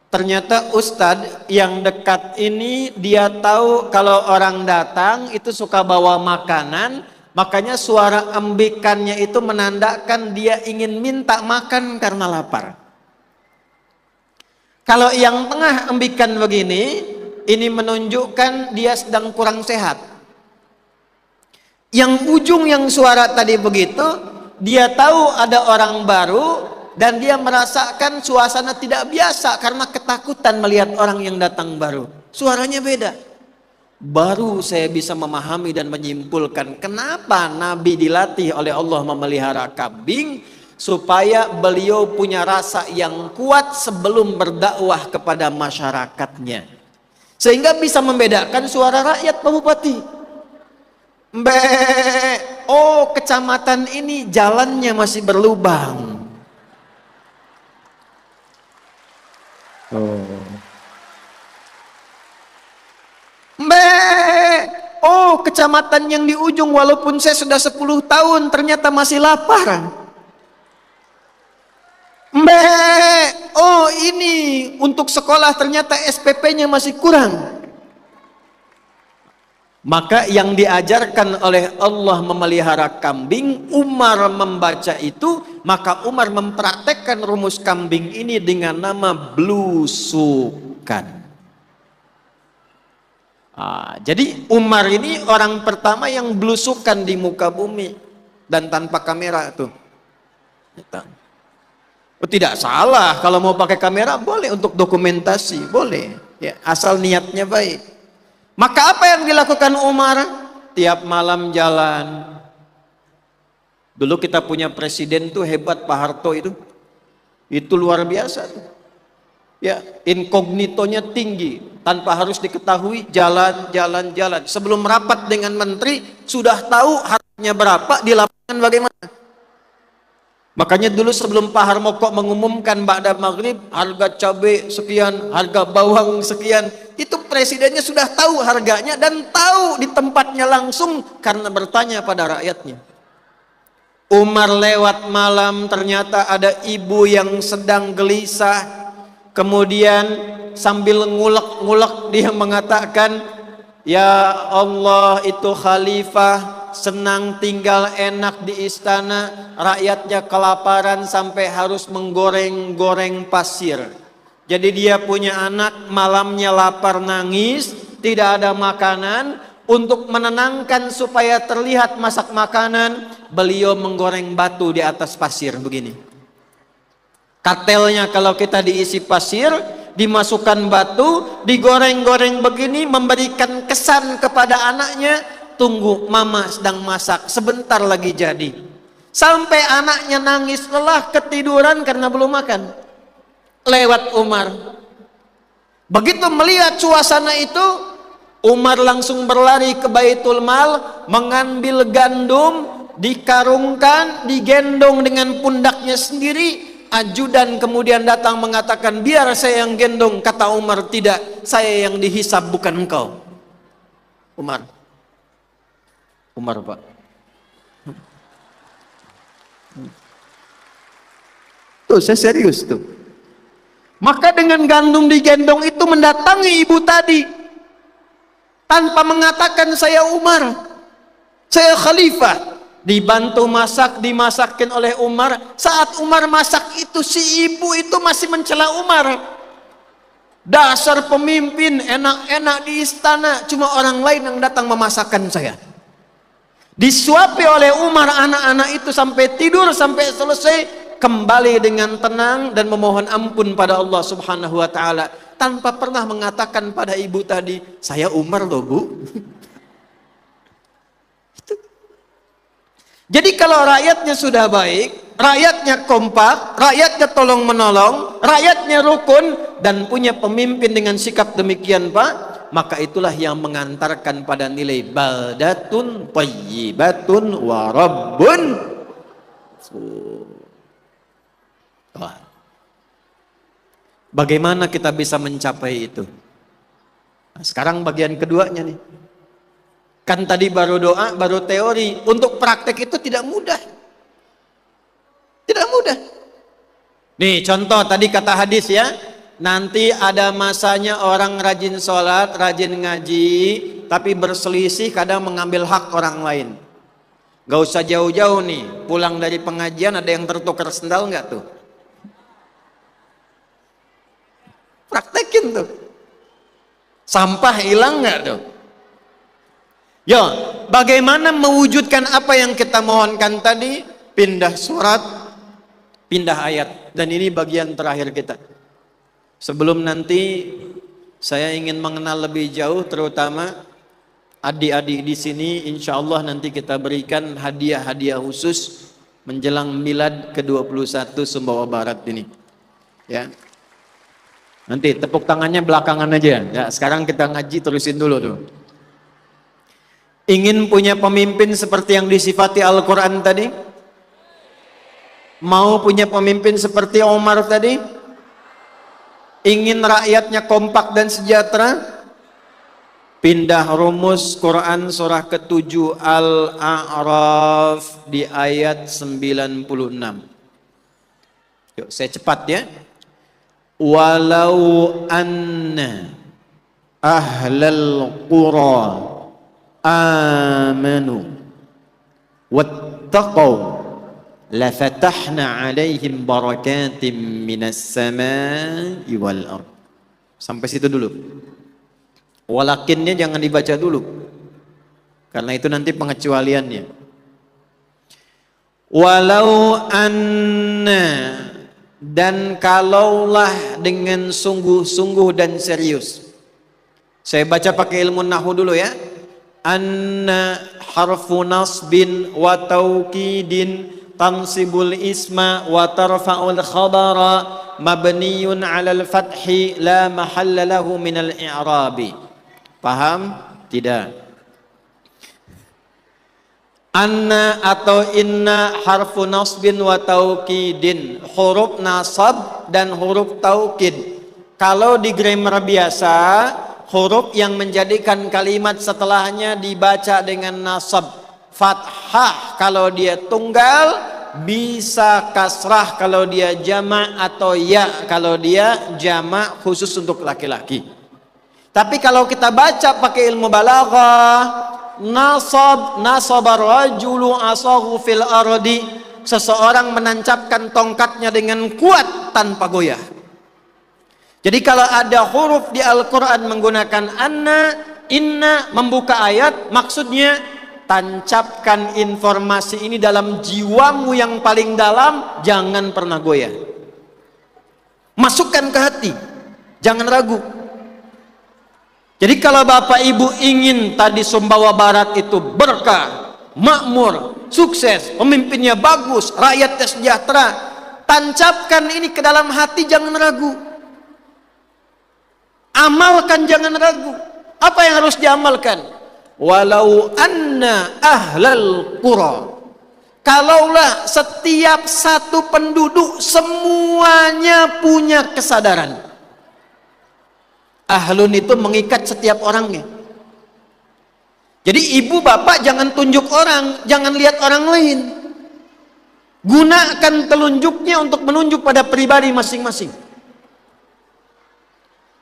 Ternyata Ustadz yang dekat ini, dia tahu kalau orang datang itu suka bawa makanan, makanya suara embikannya itu menandakan dia ingin minta makan karena lapar. Kalau yang tengah embikan begini, ini menunjukkan dia sedang kurang sehat. Yang ujung yang suara tadi begitu, dia tahu ada orang baru dan dia merasakan suasana tidak biasa karena ketakutan melihat orang yang datang baru. Suaranya beda. Baru saya bisa memahami dan menyimpulkan kenapa Nabi dilatih oleh Allah memelihara kambing, supaya beliau punya rasa yang kuat sebelum berdakwah kepada masyarakatnya. Sehingga bisa membedakan suara rakyat, Pak Bupati. Mbak, oh kecamatan ini jalannya masih berlubang. Oh. Mbak, oh kecamatan yang di ujung walaupun saya sudah 10 tahun ternyata masih lapar. Mbak, oh ini untuk sekolah ternyata SPP-nya masih kurang. Maka yang diajarkan oleh Allah memelihara kambing, Umar membaca itu, maka Umar mempraktekkan rumus kambing ini dengan nama blusukan. Jadi Umar ini orang pertama yang blusukan di muka bumi dan tanpa kamera tuh. Tidak salah kalau mau pakai kamera, boleh untuk dokumentasi, boleh ya, asal niatnya baik. Maka apa yang dilakukan Umar? Tiap malam jalan, Dulu kita punya presiden tuh hebat, Pak Harto itu luar biasa tuh. Ya, inkognitonya tinggi, tanpa harus diketahui, jalan. Sebelum rapat dengan menteri sudah tahu harganya berapa, di lapangan bagaimana. Makanya dulu sebelum Pak Harmoko mengumumkan ba'da maghrib harga cabai sekian, harga bawang sekian, itu presidennya sudah tahu harganya dan tahu di tempatnya langsung karena bertanya pada rakyatnya. Umar lewat malam, ternyata ada ibu yang sedang gelisah, kemudian sambil ngulek-ngulek dia mengatakan, ya Allah, itu khalifah senang tinggal enak di istana, rakyatnya kelaparan sampai harus menggoreng-goreng pasir. Jadi dia punya anak, malamnya lapar nangis, tidak ada makanan. Untuk menenangkan supaya terlihat masak makanan, beliau menggoreng batu di atas pasir begini. Katelnya kalau kita diisi pasir, dimasukkan batu, digoreng-goreng begini, memberikan kesan kepada anaknya, tunggu mama sedang masak, sebentar lagi jadi. Sampai anaknya nangis lelah, ketiduran karena belum makan. Lewat Umar. Begitu melihat suasana itu, Umar langsung berlari ke Baitul Mal, mengambil gandum, dikarungkan, digendong dengan pundaknya sendiri. Ajudan kemudian datang mengatakan, biar saya yang gendong. Kata Umar, tidak, saya yang dihisab bukan engkau. Umar Pak. Tuh, saya serius tuh. Maka dengan gandum digendong itu mendatangi ibu tadi, tanpa mengatakan saya Umar, saya khalifah. Dibantu masak, dimasakin oleh Umar. Saat Umar masak itu, si ibu itu masih mencela Umar. Dasar pemimpin, enak-enak di istana, cuma orang lain yang datang memasakkan saya. Disuapi oleh Umar anak-anak itu sampai tidur, sampai selesai, kembali dengan tenang dan memohon ampun pada Allah Subhanahu wa taala, tanpa pernah mengatakan pada ibu tadi, saya Umar loh Bu. Jadi kalau rakyatnya sudah baik, rakyatnya kompak, rakyatnya tolong menolong, rakyatnya rukun dan punya pemimpin dengan sikap demikian Pak, maka itulah yang mengantarkan pada nilai baldatun thayyibatun wa rabbun. Bagaimana kita bisa mencapai itu? Nah, sekarang bagian keduanya nih. Kan tadi baru doa, baru teori. Untuk praktek itu tidak mudah. Tidak mudah. Nih contoh tadi kata hadis ya. Nanti ada masanya orang rajin sholat, rajin ngaji, tapi berselisih kadang mengambil hak orang lain. Gak usah jauh-jauh nih. Pulang dari pengajian ada yang tertukar sendal nggak tuh? Praktekin tuh. Sampah hilang nggak tuh? Yo, bagaimana mewujudkan apa yang kita mohonkan tadi? Pindah surat, pindah ayat. Dan ini bagian terakhir kita. Sebelum nanti saya ingin mengenal lebih jauh, terutama adik-adik di sini. Insya Allah nanti kita berikan hadiah-hadiah khusus menjelang milad ke-21 Sumbawa Barat ini. Ya. Nanti tepuk tangannya belakangan aja. Ya, sekarang kita ngaji terusin dulu tuh. Ingin punya pemimpin seperti yang disifati Al-Quran tadi? Mau punya pemimpin seperti Umar tadi? Ingin rakyatnya kompak dan sejahtera? Pindah rumus Quran surah ke-7 Al-A'raf di ayat 96. Yuk, saya cepat ya. Walau anna ahlal qura amanu wattaqaw lafatahna alaihim barakatim minas samai wal ard. Sampai situ dulu. Walakinnya jangan dibaca dulu, karena itu nanti pengecualiannya. Walau anna, dan kalaulah dengan sungguh-sungguh dan serius. Saya baca pakai ilmu nahwu dulu ya. anna harfu nasbin wa taukidin tansibul isma wa tarfa'ul khabara mabniyun 'alal fathi la mahalla lahu minal i'rabi. Paham? Tidak. Anna atau inna harfu nasbin wa taukidin, huruf nasab dan huruf taukid. Kalau di grammar biasa, huruf yang menjadikan kalimat setelahnya dibaca dengan nasab, fathah kalau dia tunggal, bisa kasrah kalau dia jamak, atau ya kalau dia jamak khusus untuk laki-laki. Tapi kalau kita baca pakai ilmu balaghah, nasabar rajulu asahu fil ardi, seseorang menancapkan tongkatnya dengan kuat tanpa goyah. Jadi kalau ada huruf di Al-Quran menggunakan anna, inna, membuka ayat, maksudnya tancapkan informasi ini dalam jiwamu yang paling dalam, jangan pernah goyah. Masukkan ke hati, jangan ragu. Jadi kalau Bapak Ibu ingin tadi Sumbawa Barat itu berkah, makmur, sukses, pemimpinnya bagus, rakyatnya sejahtera, tancapkan ini ke dalam hati, jangan ragu. Amalkan, jangan ragu. Apa yang harus diamalkan? Walau anna ahlal qura, kalaulah setiap satu penduduk semuanya punya kesadaran. Ahlun itu mengikat setiap orangnya. Jadi ibu bapak jangan tunjuk orang, jangan lihat orang lain. Gunakan telunjuknya untuk menunjuk pada pribadi masing-masing.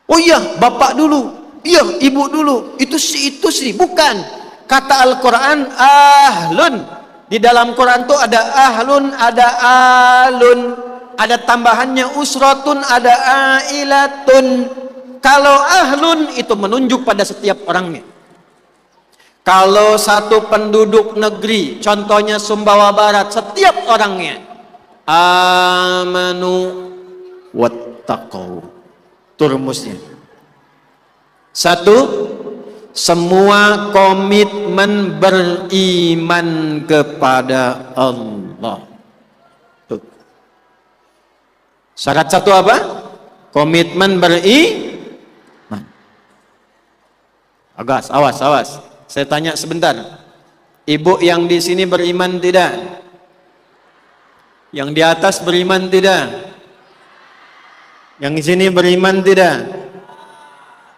Oh iya, bapak dulu, iya ibu dulu, itu sih, bukan. Kata Al-Quran ahlun. Di dalam Quran tuh ada ahlun, ada alun, ada tambahannya usratun, ada ailatun. Kalau ahlun itu menunjuk pada setiap orangnya. Kalau satu penduduk negeri, contohnya Sumbawa Barat, setiap orangnya amanu wattaqau, turmusnya. Satu, semua komitmen beriman kepada Allah. Tuh. Syarat satu apa? Komitmen beriman. Awas. Saya tanya sebentar. Ibu yang di sini beriman tidak? Yang di atas beriman tidak? Yang di sini beriman tidak?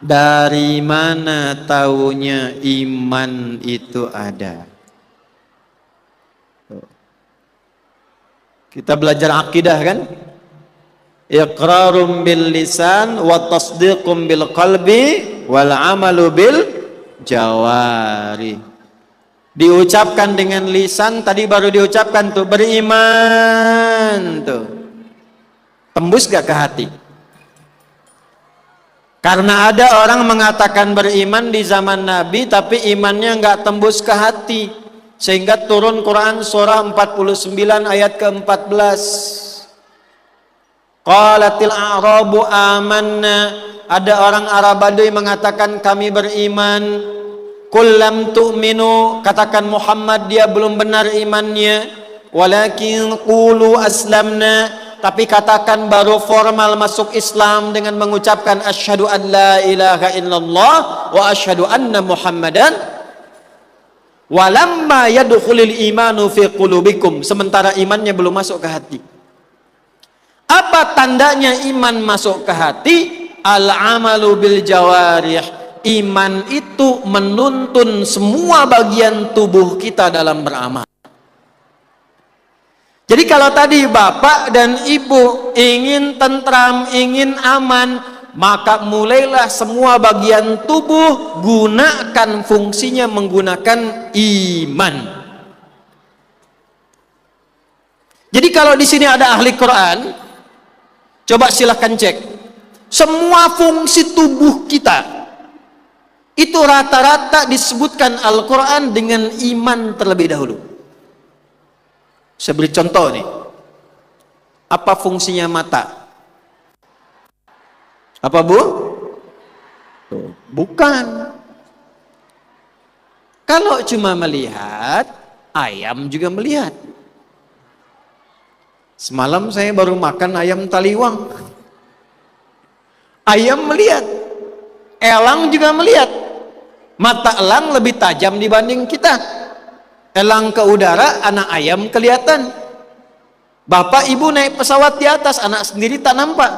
Dari mana taunya iman itu ada? Kita belajar akidah kan? Iqrarum bil lisan wa tasdiqum bil qalbi wal amalu bil jawari. Diucapkan dengan lisan, tadi baru diucapkan tuh, beriman tuh. Tembus gak ke hati? Karena ada orang mengatakan beriman di zaman Nabi tapi imannya nggak tembus ke hati, sehingga turun Quran surah 49 ayat ke-14. Qalatil a'rabu amanna, ada orang Arab Badui mengatakan kami beriman. Qul lam tu'minu, katakan Muhammad dia belum benar imannya. Walakin qulu aslamna, tapi katakan baru formal masuk Islam dengan mengucapkan asyhadu an la ilaha illallah wa asyhadu anna Muhammadan. Walamma yadkhulul imanu fi qulubikum, sementara imannya belum masuk ke hati. Apa tandanya iman masuk ke hati? Al-amalu bil jawarih. Iman itu menuntun semua bagian tubuh kita dalam beramal. Jadi kalau tadi bapak dan ibu ingin tentram, ingin aman, maka mulailah semua bagian tubuh gunakan fungsinya menggunakan iman. Jadi kalau di sini ada ahli Quran, coba silahkan cek. Semua fungsi tubuh kita itu rata-rata disebutkan Al-Quran dengan iman terlebih dahulu. Saya beri contoh nih. Apa fungsinya mata? Apa bu? Tuh, bukan. Kalau cuma melihat, ayam juga melihat. Semalam saya baru makan ayam taliwang. Ayam melihat, elang juga melihat. Mata elang lebih tajam dibanding kita. Elang ke udara, anak ayam kelihatan. Bapak ibu naik pesawat di atas, anak sendiri tak nampak.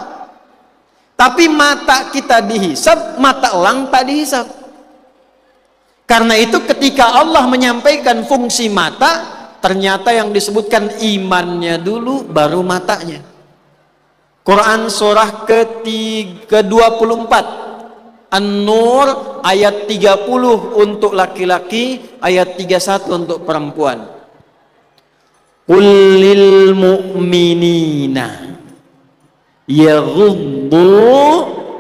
Tapi mata kita dihisab, mata elang tak dihisab. Karena itu ketika Allah menyampaikan fungsi mata, ternyata yang disebutkan imannya dulu, baru matanya. Quran surah ke-24 An-Nur ayat 30 untuk laki-laki, ayat 31 untuk perempuan. Qul lil mu'minina yaghuddu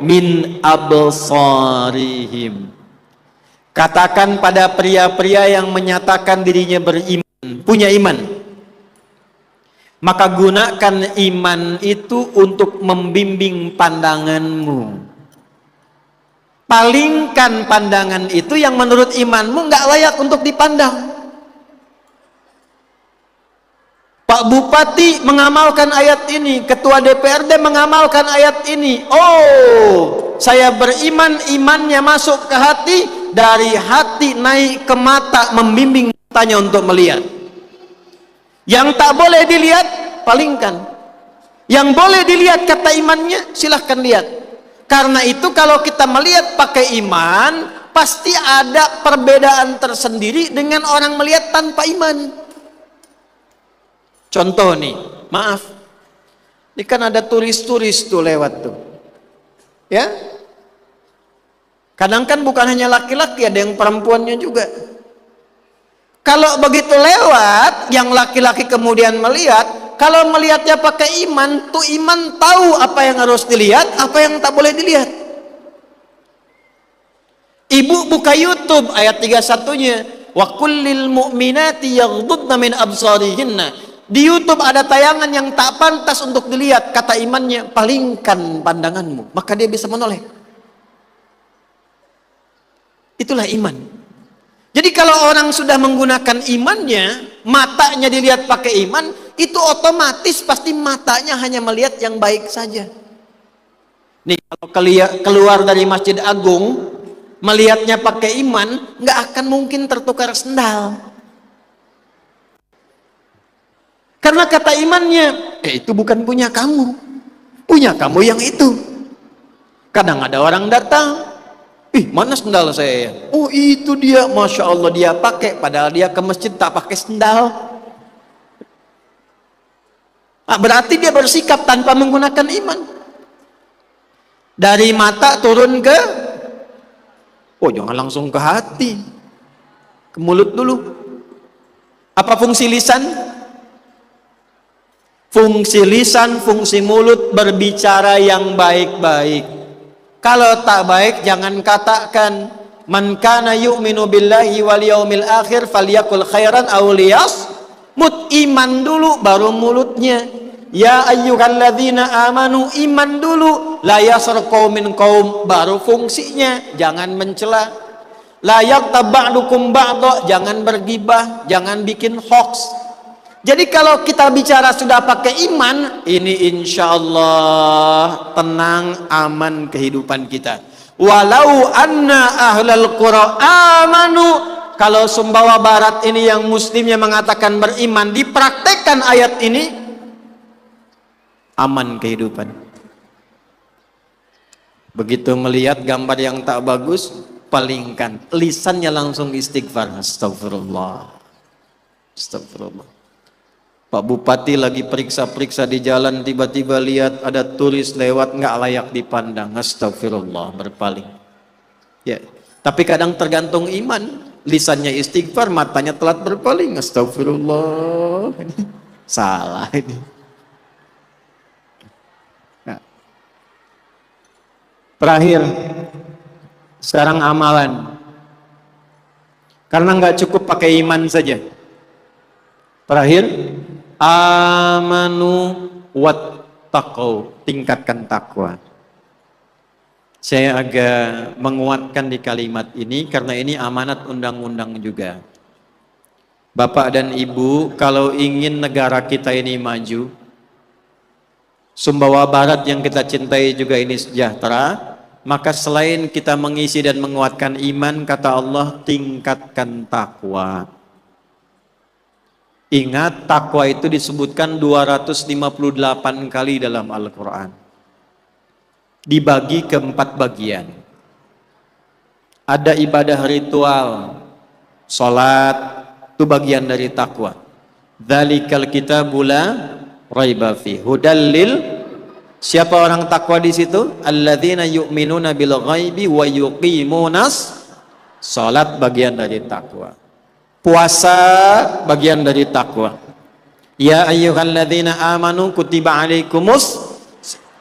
min absarihim. Katakan pada pria-pria yang menyatakan dirinya beriman, punya iman, maka gunakan iman itu untuk membimbing pandanganmu. Palingkan pandangan itu yang menurut imanmu nggak layak untuk dipandang. Pak Bupati mengamalkan ayat ini, Ketua DPRD mengamalkan ayat ini. Oh, saya beriman, imannya masuk ke hati, dari hati naik ke mata, membimbing matanya untuk melihat. Yang tak boleh dilihat, palingkan. Yang boleh dilihat kata imannya, silahkan lihat. Karena itu kalau kita melihat pakai iman, pasti ada perbedaan tersendiri dengan orang melihat tanpa iman. Contoh nih, maaf, ini kan ada turis-turis tuh lewat tuh, ya. Kadang kan bukan hanya laki-laki, ada yang perempuannya juga. Kalau begitu lewat, yang laki-laki kemudian melihat, kalau melihatnya pakai iman, tuh iman tahu apa yang harus dilihat, apa yang tak boleh dilihat. Ibu buka YouTube ayat 31-nya, wa kullil mu'minati yaghdudna min absarihinna. Di YouTube ada tayangan yang tak pantas untuk dilihat, kata imannya, palingkan pandanganmu, maka dia bisa menoleh. Itulah iman. Jadi kalau orang sudah menggunakan imannya, matanya dilihat pakai iman, itu otomatis pasti matanya hanya melihat yang baik saja. Nih kalau keluar dari Masjid Agung, melihatnya pakai iman, nggak akan mungkin tertukar sendal. Karena kata imannya, itu bukan punya kamu yang itu. Kadang ada orang datang, mana sendal saya? Oh itu dia, Masya Allah dia pakai, padahal dia ke masjid tak pakai sendal. Berarti dia bersikap tanpa menggunakan iman. Dari mata turun ke, jangan langsung ke hati, ke mulut dulu. Apa fungsi lisan? Fungsi lisan, fungsi mulut berbicara yang baik-baik. Kalau tak baik jangan katakan. Man kana yu'minu billahi wal yaumil akhir falyakul khairan aw liyasmut. Iman dulu baru mulutnya. Ya ayyuhalladzina amanu, iman dulu. La yasr qaumin qaum, baru fungsinya, jangan mencela. La yaghtab ba'dukum ba'dha, jangan bergibah, jangan bikin hoax. Jadi kalau kita bicara sudah pakai iman, ini insya Allah tenang, aman kehidupan kita. Walau anna ahlal qura amanu, kalau Sumbawa Barat ini yang muslimnya mengatakan beriman, dipraktekkan ayat ini, aman kehidupan. Begitu melihat gambar yang tak bagus, palingkan, lisannya langsung istighfar, astagfirullah, astagfirullah. Pak Bupati lagi periksa-periksa di jalan, tiba-tiba lihat ada turis lewat nggak layak dipandang, astagfirullah, berpaling. Ya, tapi kadang tergantung iman, lisannya istighfar, matanya telat berpaling, astagfirullah. Salah ini. Nah. Terakhir, sekarang amalan. Karena nggak cukup pakai iman saja. Terakhir, amanu wattaqau, tingkatkan takwa. Saya agak menguatkan di kalimat ini karena ini amanat undang-undang juga. Bapak dan Ibu, kalau ingin negara kita ini maju, Sumbawa Barat yang kita cintai juga ini sejahtera, maka selain kita mengisi dan menguatkan iman, kata Allah, tingkatkan takwa. Ingat, takwa itu disebutkan 258 kali dalam Al-Quran. Dibagi ke 4 bagian. Ada ibadah ritual, salat, itu bagian dari takwa. Dzalikal kitabu la raiba fi hudallil. Siapa orang takwa di situ? Alladzina yu'minuna bil ghaibi wa yuqimunas salat, bagian dari takwa. Puasa bagian dari takwa. Ya ayyuhalladzina amanu kutiba alaikumus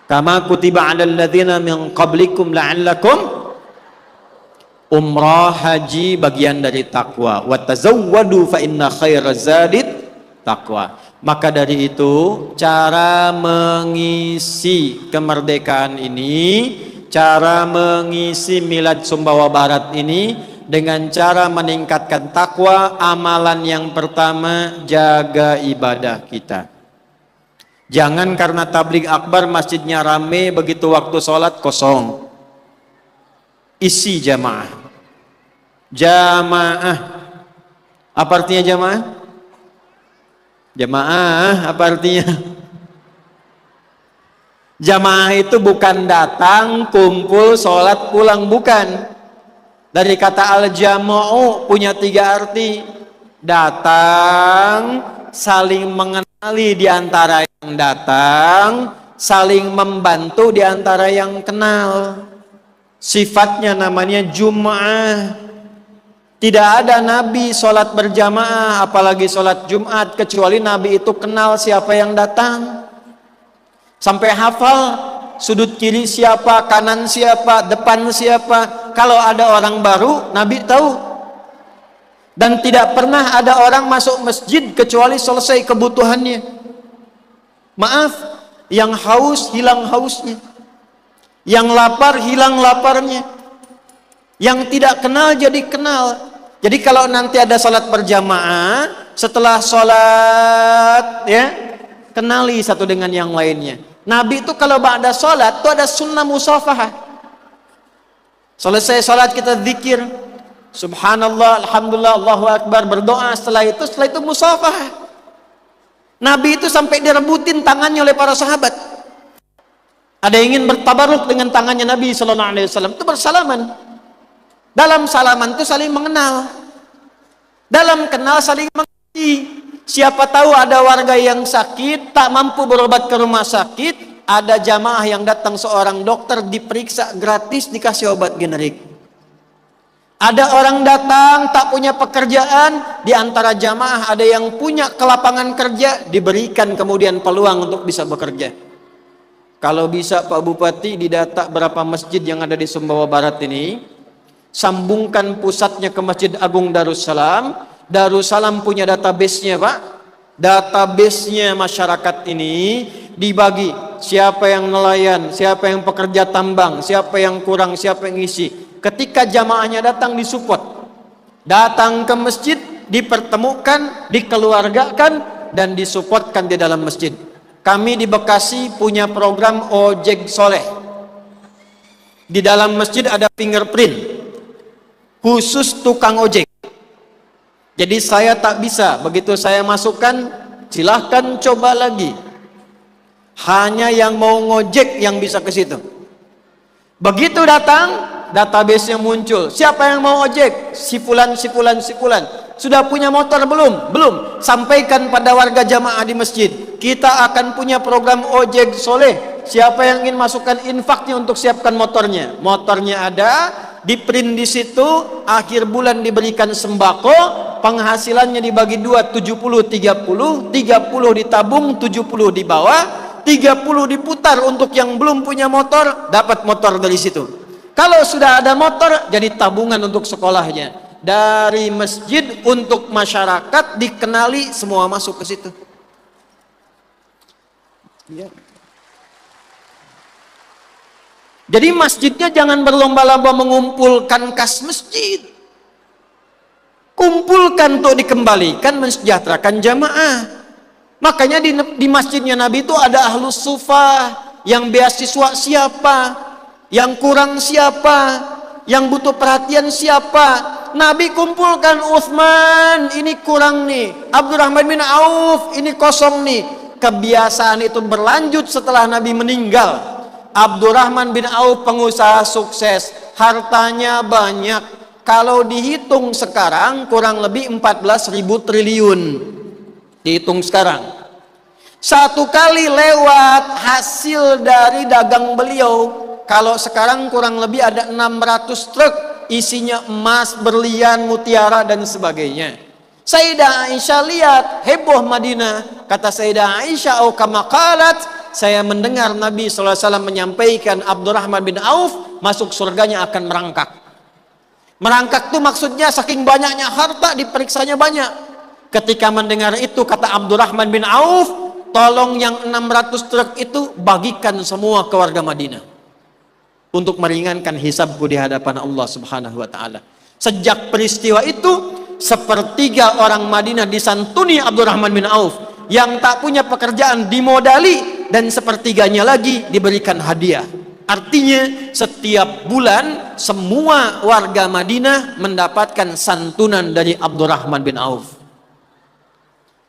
kama kutiba alal ladzina min qablikum la'allakum. Umrah, haji bagian dari takwa. Wa tazawwadu fa inna khairaz zadit takwa. Maka dari itu cara mengisi kemerdekaan ini, cara mengisi Milad Sumbawa Barat ini dengan cara meningkatkan takwa. Amalan yang pertama, jaga ibadah kita. Jangan karena tabligh akbar masjidnya rame, begitu waktu sholat kosong. Isi jamaah. Jamaah. Apa artinya jamaah? Jamaah apa artinya? Jamaah itu bukan datang, kumpul, sholat, pulang, bukan. Dari kata al-jama'u punya 3 arti. Datang, saling mengenali di antara yang datang, saling membantu di antara yang kenal. Sifatnya namanya Jum'ah. Tidak ada Nabi sholat berjamaah, apalagi sholat Jumat, kecuali Nabi itu kenal siapa yang datang. Sampai hafal sudut kiri siapa, kanan siapa, depan siapa. Kalau ada orang baru, Nabi tahu. Dan tidak pernah ada orang masuk masjid kecuali selesai kebutuhannya. Maaf, yang haus hilang hausnya, yang lapar hilang laparnya, yang tidak kenal jadi kenal. Jadi kalau nanti ada sholat berjamaah, setelah sholat ya, kenali satu dengan yang lainnya. Nabi itu kalau ba'da sholat itu ada sunnah musafahah. Selesai sholat kita zikir, subhanallah, alhamdulillah, Allahu akbar, berdoa. Setelah itu musafahah. Nabi itu sampai direbutin tangannya oleh para sahabat. Ada yang ingin bertabaruk dengan tangannya Nabi sallallahu alaihi wasallam, itu bersalaman. Dalam salaman itu saling mengenal. Dalam kenal saling mengerti. Siapa tahu ada warga yang sakit, tak mampu berobat ke rumah sakit, ada jamaah yang datang seorang dokter, diperiksa gratis, dikasih obat generik. Ada orang datang tak punya pekerjaan, di antara jamaah ada yang punya kelapangan kerja, diberikan kemudian peluang untuk bisa bekerja. Kalau bisa Pak Bupati didata berapa masjid yang ada di Sumbawa Barat ini, sambungkan pusatnya ke Masjid Agung Darussalam. Darussalam punya database-nya, Pak. Database-nya masyarakat ini dibagi. Siapa yang nelayan, siapa yang pekerja tambang, siapa yang kurang, siapa yang isi. Ketika jamaahnya datang disupport. Datang ke masjid, dipertemukan, dikeluargakan, dan disupportkan di dalam masjid. Kami di Bekasi punya program ojek soleh. Di dalam masjid ada fingerprint khusus tukang ojek. Jadi saya tak bisa, begitu saya masukkan, silahkan coba lagi. Hanya yang mau ngojek yang bisa ke situ. Begitu datang, database-nya muncul. Siapa yang mau ojek? Si fulan, si fulan, si fulan. Sudah punya motor belum? Belum. Sampaikan pada warga jamaah di masjid. Kita akan punya program ojek soleh. Siapa yang ingin masukkan infaknya untuk siapkan motornya? Motornya ada, di print di situ, akhir bulan diberikan sembako, penghasilannya dibagi 2, 70, 30, 30 ditabung, 70 di bawah, 30 diputar untuk yang belum punya motor, dapat motor dari situ. Kalau sudah ada motor, jadi tabungan untuk sekolahnya. Dari masjid untuk masyarakat dikenali, semua masuk ke situ. Ya. Jadi masjidnya jangan berlomba-lomba mengumpulkan kas masjid. Kumpulkan untuk dikembalikan, mensejahterakan jamaah. Makanya di masjidnya Nabi itu ada ahlus sufah, yang beasiswa siapa, yang kurang siapa, yang butuh perhatian siapa. Nabi kumpulkan. Utsman, ini kurang nih. Abdurrahman bin Auf, ini kosong nih. Kebiasaan itu berlanjut setelah Nabi meninggal. Abdurrahman bin Auf pengusaha sukses, hartanya banyak. Kalau dihitung sekarang kurang lebih 14.000 triliun. Dihitung sekarang. Satu kali lewat hasil dari dagang beliau, kalau sekarang kurang lebih ada 600 truk isinya emas, berlian, mutiara dan sebagainya. Sayyidah Aisyah lihat, heboh Madinah. Kata Sayyidah Aisyah, "Au kama qalat," saya mendengar Nabi SAW menyampaikan Abdurrahman bin Auf masuk surganya akan merangkak. Merangkak itu maksudnya saking banyaknya harta, diperiksanya banyak. Ketika mendengar itu, kata Abdurrahman bin Auf, tolong yang 600 truk itu bagikan semua ke warga Madinah untuk meringankan hisabku di hadapan Allah Subhanahu wa taala. Sejak peristiwa itu, sepertiga orang Madinah disantuni Abdurrahman bin Auf. Yang tak punya pekerjaan dimodali, dan sepertiganya lagi diberikan hadiah. Artinya setiap bulan semua warga Madinah mendapatkan santunan dari Abdurrahman bin Auf.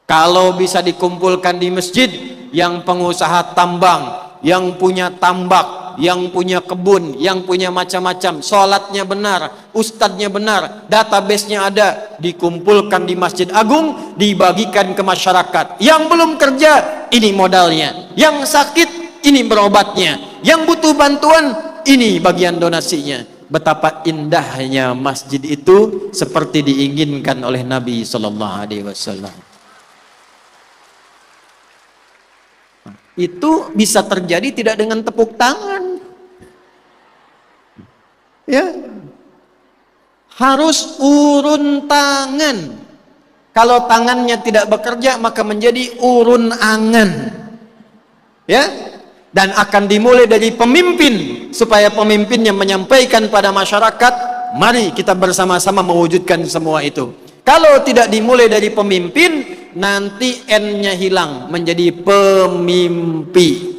Kalau bisa dikumpulkan di masjid, yang pengusaha tambang, yang punya tambak, yang punya kebun, yang punya macam-macam, sholatnya benar, ustadznya benar, database-nya ada, dikumpulkan di Masjid Agung, dibagikan ke masyarakat. Yang belum kerja, ini modalnya. Yang sakit, ini berobatnya. Yang butuh bantuan, ini bagian donasinya. Betapa indahnya masjid itu, seperti diinginkan oleh Nabi SAW. Itu bisa terjadi tidak dengan tepuk tangan, ya, harus urun tangan. Kalau tangannya tidak bekerja, maka menjadi urun angan, ya. Dan akan dimulai dari pemimpin, supaya pemimpinnya menyampaikan pada masyarakat, mari kita bersama-sama mewujudkan semua itu. Kalau tidak dimulai dari pemimpin, nanti N-nya hilang, menjadi pemimpi.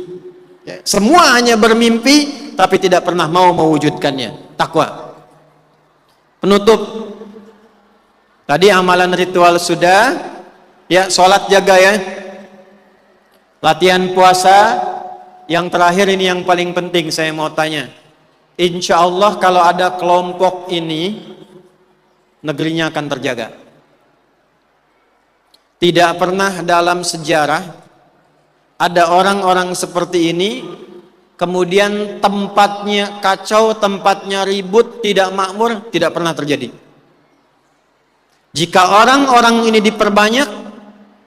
Semua hanya bermimpi, tapi tidak pernah mau mewujudkannya. Takwa. Penutup. Tadi amalan ritual sudah. Ya, sholat jaga ya. Latihan puasa. Yang terakhir ini yang paling penting saya mau tanya. Insya Allah kalau ada kelompok ini, negerinya akan terjaga. Tidak pernah dalam sejarah ada orang-orang seperti ini, kemudian tempatnya kacau, tempatnya ribut, tidak makmur, tidak pernah terjadi. Jika orang-orang ini diperbanyak,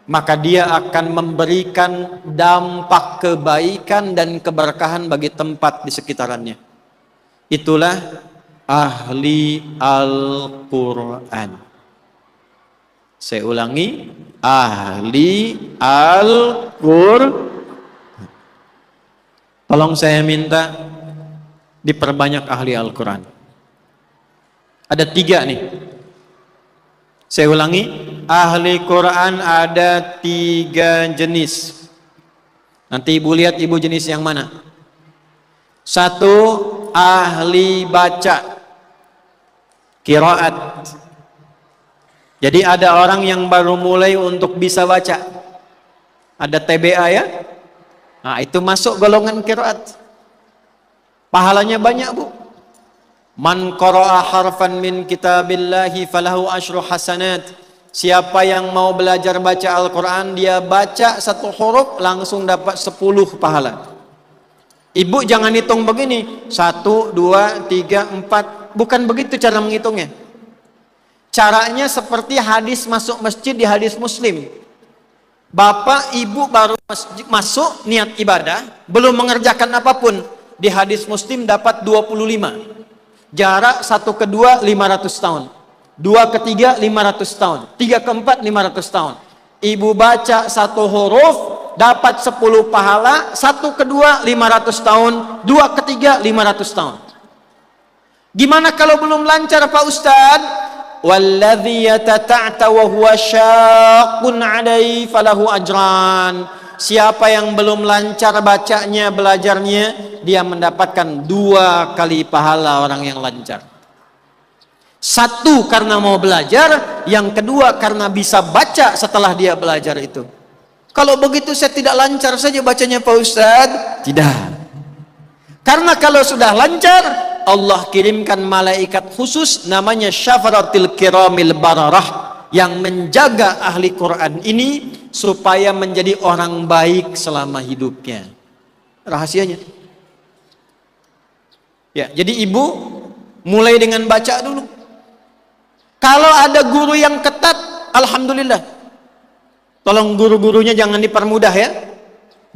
maka dia akan memberikan dampak kebaikan dan keberkahan bagi tempat di sekitarannya. Itulah ahli Al-Quran. Saya ulangi, ahli Al-Quran. Tolong saya minta diperbanyak ahli Al-Quran. Ada 3 nih. Saya ulangi, ahli Quran ada 3 jenis. Nanti ibu lihat ibu jenis yang mana. 1, ahli baca, qiraat. Jadi ada orang yang baru mulai untuk bisa baca, ada TBA ya. Nah itu masuk golongan qiraat. Pahalanya banyak bu. Man qara'a harfan min kitabillahi falahu asyru hasanat. Siapa yang mau belajar baca Al-Quran, dia baca 1 huruf langsung dapat 10 pahala. Ibu jangan hitung begini, 1, 2, 3, 4. Bukan begitu cara menghitungnya. Caranya seperti hadis masuk masjid di hadis Muslim. Bapak ibu baru masuk niat ibadah, belum mengerjakan apapun. Di hadis Muslim dapat 25. Jarak 1 ke 2 500 tahun, 2 ke 3 500 tahun, 3 ke 4 500 tahun. Ibu baca 1 huruf dapat 10 pahala, 1 kedua 500 tahun, 2 ketiga 500 tahun. Gimana kalau belum lancar Pak Ustaz? Walladzi yatata'ta wa huwa syaqqun 'alaihi falahu ajran. Siapa yang belum lancar bacanya, belajarnya, dia mendapatkan 2 kali pahala orang yang lancar. 1 karena mau belajar, yang kedua karena bisa baca setelah dia belajar itu. Kalau begitu saya tidak lancar saja bacanya Pak Ustaz? Tidak. Karena kalau sudah lancar, Allah kirimkan malaikat khusus namanya syafaratil kiramil bararah yang menjaga ahli Quran ini supaya menjadi orang baik selama hidupnya. Rahasianya. Ya, jadi ibu mulai dengan baca dulu. Kalau ada guru yang ketat, alhamdulillah. Tolong guru-gurunya jangan dipermudah ya.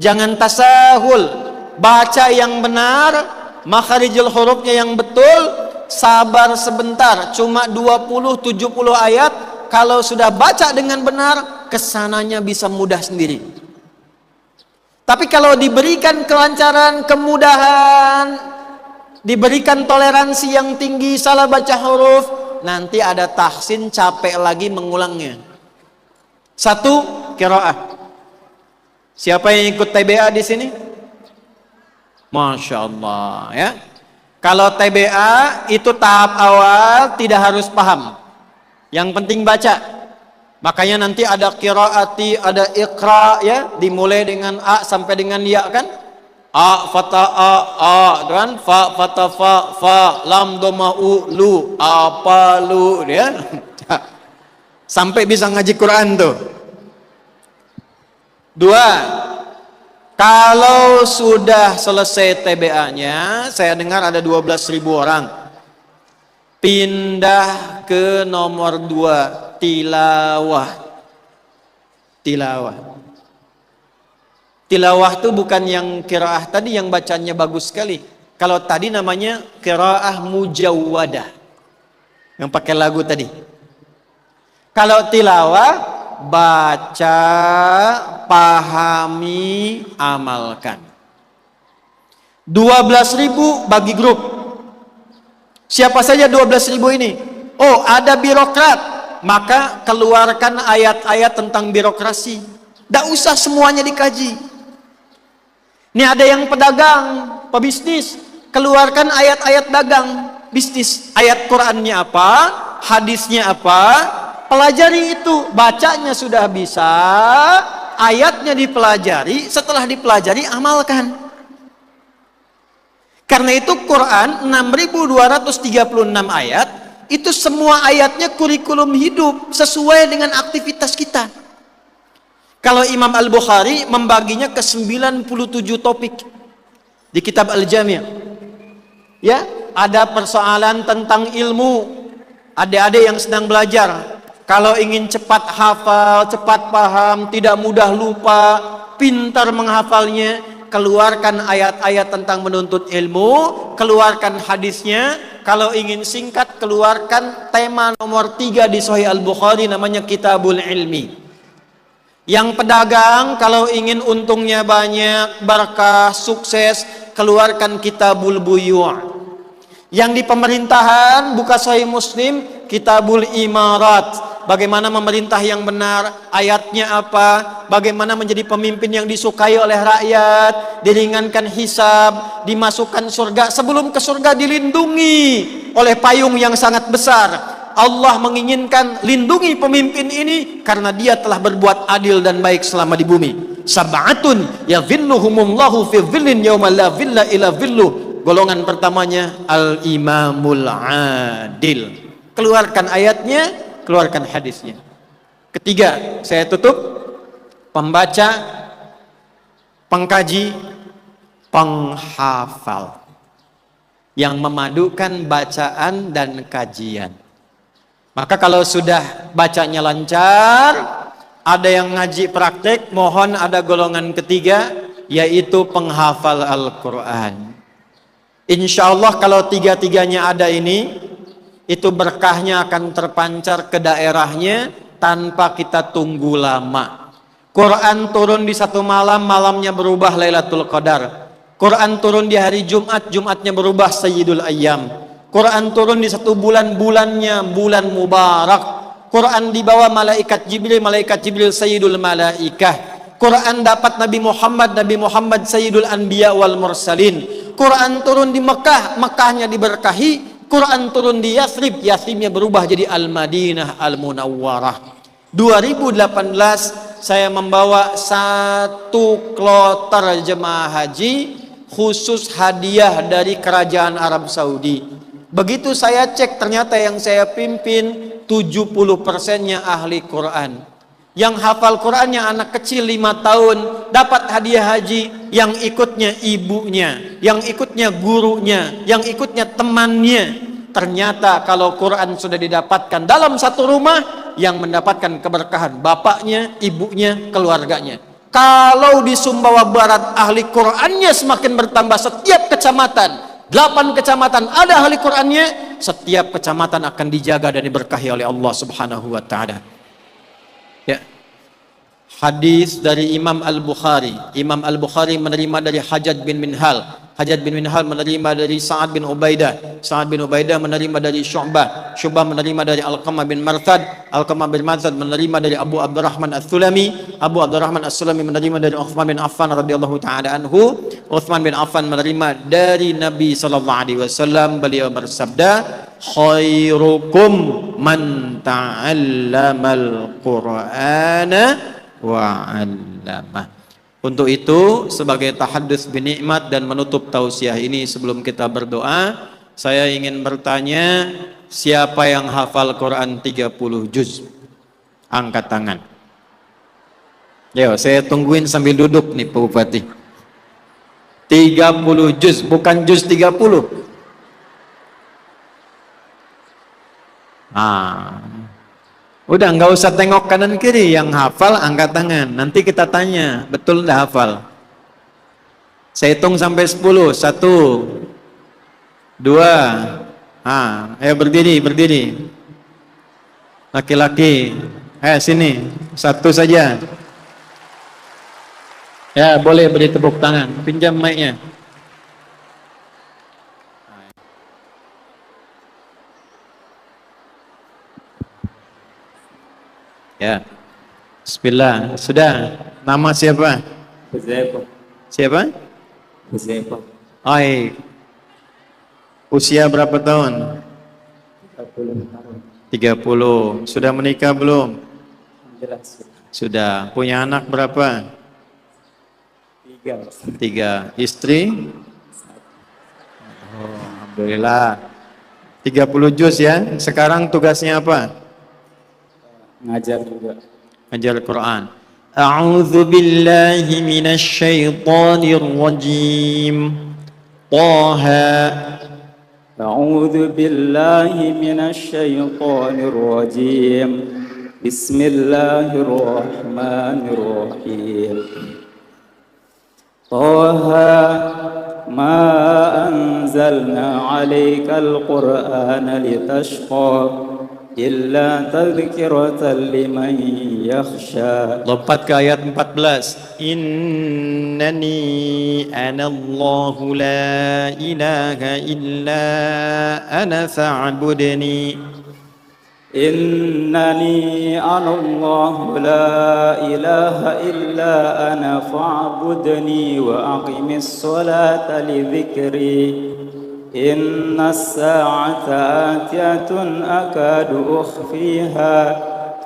Jangan tasahul. Baca yang benar, makharijul hurufnya yang betul, sabar sebentar, cuma 20-70 ayat. Kalau sudah baca dengan benar, kesananya bisa mudah sendiri. Tapi kalau diberikan kelancaran, kemudahan, diberikan toleransi yang tinggi, salah baca huruf, nanti ada tahsin, capek lagi mengulangnya. 1, qiraah. Siapa yang ikut TBA di sini? Masya Allah ya. Kalau TBA itu tahap awal tidak harus paham, yang penting baca. Makanya nanti ada qiraati, ada iqra ya, dimulai dengan A sampai dengan ya kan. A fatha a kan, fa fatha fa lam dhamma u lu apa lu ya. Sampai bisa ngaji Quran tuh. 2, kalau sudah selesai TBA-nya, saya dengar ada 12.000 orang, pindah ke nomor 2, tilawah. Tilawah itu bukan yang qiraah tadi yang bacanya bagus sekali. Kalau tadi namanya qiraah mujawwadah, yang pakai lagu tadi. Kalau tilawah, baca, pahami, amalkan. 12.000 bagi grup. Siapa saja 12.000 ini? Oh, ada birokrat, maka keluarkan ayat-ayat tentang birokrasi. Tidak usah semuanya dikaji. Ini ada yang pedagang, pebisnis, keluarkan ayat-ayat dagang, bisnis. Ayat Qurannya apa, hadisnya apa, pelajari itu. Bacanya sudah bisa, ayatnya dipelajari, setelah dipelajari amalkan. Karena itu Quran 6.236 ayat, itu semua ayatnya kurikulum hidup sesuai dengan aktivitas kita. Kalau Imam Al-Bukhari membaginya ke 97 topik di kitab Al-Jami'. Ya, ada persoalan tentang ilmu. Adik-adik yang sedang belajar, kalau ingin cepat hafal, cepat paham, tidak mudah lupa, pintar menghafalnya, keluarkan ayat-ayat tentang menuntut ilmu, keluarkan hadisnya. Kalau ingin singkat, keluarkan tema nomor 3 di Sahih Al-Bukhari, namanya Kitabul Ilmi. Yang pedagang, kalau ingin untungnya banyak, berkah, sukses, keluarkan Kitabul Buyu'. Yang di pemerintahan, buka Sahih Muslim, Kitabul Imarat. Bagaimana memerintah yang benar, ayatnya apa, bagaimana menjadi pemimpin yang disukai oleh rakyat, diringankan hisab, dimasukkan surga, sebelum ke surga dilindungi oleh payung yang sangat besar. Allah menginginkan lindungi pemimpin ini karena dia telah berbuat adil dan baik selama di bumi. Sab'atun yadhilluhumullahu fi dhillin yawma la dhilla illa dhilluh. Golongan pertamanya al-imamul adil. Keluarkan ayatnya, keluarkan hadisnya. Ketiga, saya tutup, pembaca, pengkaji, penghafal yang memadukan bacaan dan kajian. Maka kalau sudah bacanya lancar, ada yang ngaji praktek, mohon ada golongan ketiga, yaitu penghafal Al-Quran. Insya Allah kalau tiga-tiganya ada ini, itu berkahnya akan terpancar ke daerahnya tanpa kita tunggu lama. Quran turun di satu malam, malamnya berubah Lailatul Qadar. Quran turun di hari Jumat, Jumatnya berubah Sayyidul Ayyam. Quran turun di satu bulan, bulannya bulan mubarak. Quran dibawa malaikat Jibril Sayyidul Malaikah. Quran dapat Nabi Muhammad Sayyidul Anbiya wal Mursalin. Quran turun di Mekah, Mekahnya diberkahi. Quran turun di Yathrib, Yathribnya berubah jadi Al-Madinah Al-Munawwarah. 2018 saya membawa satu kloter jemaah haji khusus hadiah dari kerajaan Arab Saudi. Begitu saya cek, ternyata yang saya pimpin 70%-nya ahli Quran. Yang hafal Qurannya anak kecil 5 tahun dapat hadiah haji, yang ikutnya ibunya, yang ikutnya gurunya, yang ikutnya temannya. Ternyata kalau Quran sudah didapatkan dalam satu rumah, yang mendapatkan keberkahan bapaknya, ibunya, keluarganya. Kalau di Sumbawa Barat ahli Qurannya semakin bertambah, setiap kecamatan 8 kecamatan ada ahli Qurannya, setiap kecamatan akan dijaga dan diberkahi oleh Allah Subhanahu wa taala. Ya. Hadis dari Imam Al-Bukhari. Imam Al-Bukhari menerima dari Hajjaj bin Minhal. Hajjaj bin Minhal menerima dari Sa'ad bin Ubaidah. Sa'ad bin Ubaidah menerima dari Syu'bah. Syu'bah menerima dari Alqamah bin Marthad. Alqamah bin Marthad menerima dari Abu Abdurrahman As-Sulami. Abu Abdurrahman As-Sulami menerima dari Uthman bin Affan radhiyallahu taala anhu. Uthman bin Affan menerima dari Nabi sallallahu alaihi wasallam. Beliau bersabda, khairukum man ta'allamal Qur'ana wa'allamah. Untuk itu, sebagai tahaddus binikmat dan menutup tausiah ini, sebelum kita berdoa, saya ingin bertanya, siapa yang hafal Quran 30 juz? Angkat tangan. Yo, saya tungguin sambil duduk nih Pak Bupati. 30 juz, bukan juz 30. Udah nggak usah tengok kanan kiri, yang hafal angkat tangan. Nanti kita tanya, betul nggak hafal? Saya hitung sampai 10. 1, 2. Ayo berdiri. Laki-laki, sini. 1 saja. Ya, boleh beri tepuk tangan. Pinjam mic-nya. Ya. Bismillah. Sudah. Nama siapa? Huzaifah. Siapa? Huzaifah. Usia berapa tahun? 30 tahun. 30. Sudah menikah belum? Jelas. Sudah. Punya anak berapa? 3. 3. Istri? Alhamdulillah. 30 juz ya. Sekarang tugasnya apa? Ngajar juga. Ngajar Quran. A'udzu billahi minasy syaithanir rajim. Taha. A'udzu billahi minasy syaithanir rajim. Bismillahirrahmanirrahim. Taha ma anzalna 'alaikal Qur'ana litashqa illa tadhkiratan liman yakhsha. Lompat ke ayat 14. Innani anallahu la ilaha illa ana fa'budni. Innani anallahu la ilaha illa ana fa'budni wa aqimis salata li dhikri. Inna as-sa'ata atiyatun akadu ukhfiha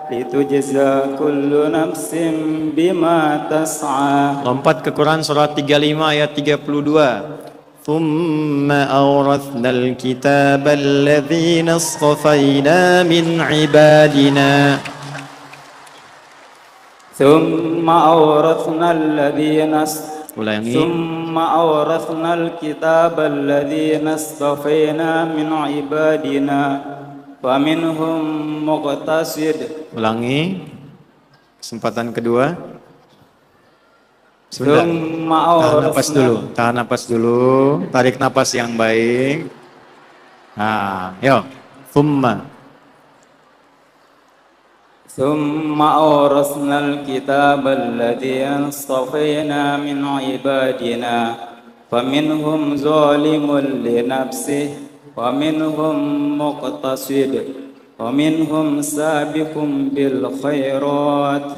litujza kullu nafsin bima tas'a. Lompat ke Quran surat 35 ayat 32. Thumma awrathnal kitaba alladhina istafayna min ibadina. Thumma awrathna alladhina Ulangi. Thumma awrathna al-kitaba alladhina istafayna min ibadina faminhum muqtasid. Ulangi. Kesempatan kedua. Sudah. Tahan napas dulu. Tarik napas yang baik. Yuk. Thumma ثم أورثنا الكتاب الذين اصطفينا من عبادنا فمنهم ظالم لنفسه ومنهم مقتصد ومنهم سابق بالخيرات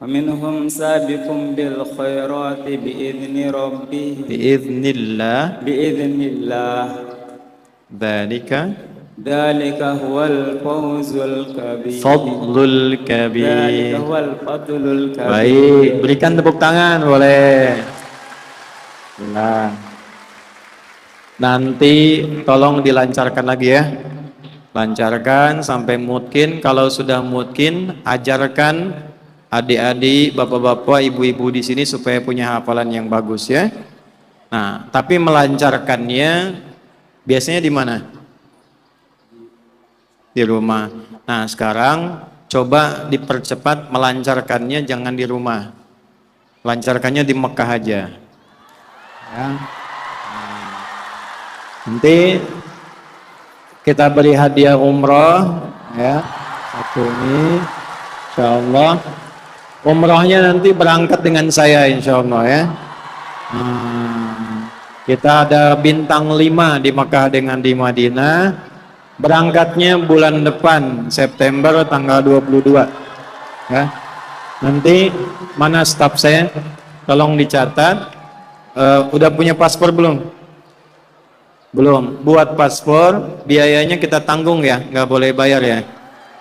ومنهم سابق بالخيرات بإذن ربه بإذن الله ذلك هو الفوز الكبير Fadlul kabir. ذلك هو الفضل الكبير. Baik, berikan tepuk tangan boleh. Nah, nanti tolong dilancarkan lagi ya. Lancarkan sampai mungkin. Kalau sudah mungkin, ajarkan adik-adik, bapak-bapak, ibu-ibu di sini supaya punya hafalan yang bagus ya. Nah, tapi melancarkannya biasanya di mana? Di rumah. Nah, sekarang coba dipercepat melancarkannya, jangan di rumah. Lancarkannya di Mekah aja. Ya. Nanti kita beri hadiah umroh ya. Satu ini insyaallah. Umrohnya nanti berangkat dengan saya insyaallah ya. Kita ada bintang 5 di Mekah dengan di Madinah. Berangkatnya bulan depan September tanggal 22 ya. Nanti mana staf saya? Tolong dicatat. Udah punya paspor belum? Belum. Buat paspor biayanya kita tanggung ya, nggak boleh bayar ya.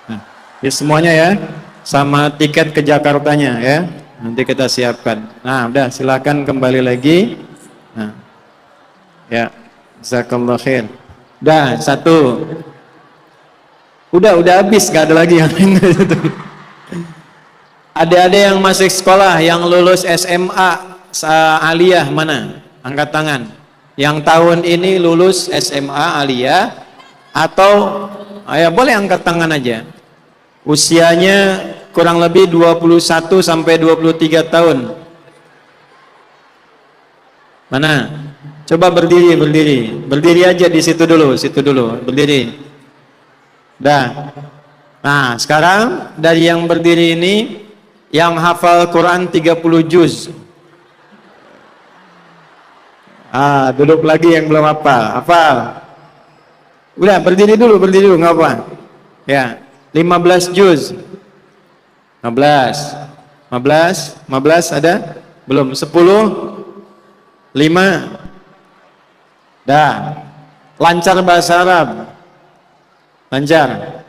Nah, ya semuanya ya, sama tiket ke Jakartanya ya. Nanti kita siapkan. Nah, udah silakan kembali lagi. Nah, ya, jazakallah khair. Udah satu. Udah habis, gak ada lagi yang lain. Ada yang masih sekolah, yang lulus SMA aliyah mana? Angkat tangan. Yang tahun ini lulus SMA aliyah atau ya boleh angkat tangan aja. Usianya kurang lebih 21 sampai 23 tahun. Mana? Coba berdiri. Berdiri aja di situ dulu, berdiri. Dah. Nah, sekarang dari yang berdiri ini yang hafal Quran 30 juz. Duduk lagi yang belum hafal. Udah berdiri dulu nggak apa. Ya, 15 juz. 15 ada? Belum. 10 5. Dah. Lancar bahasa Arab. Lancar.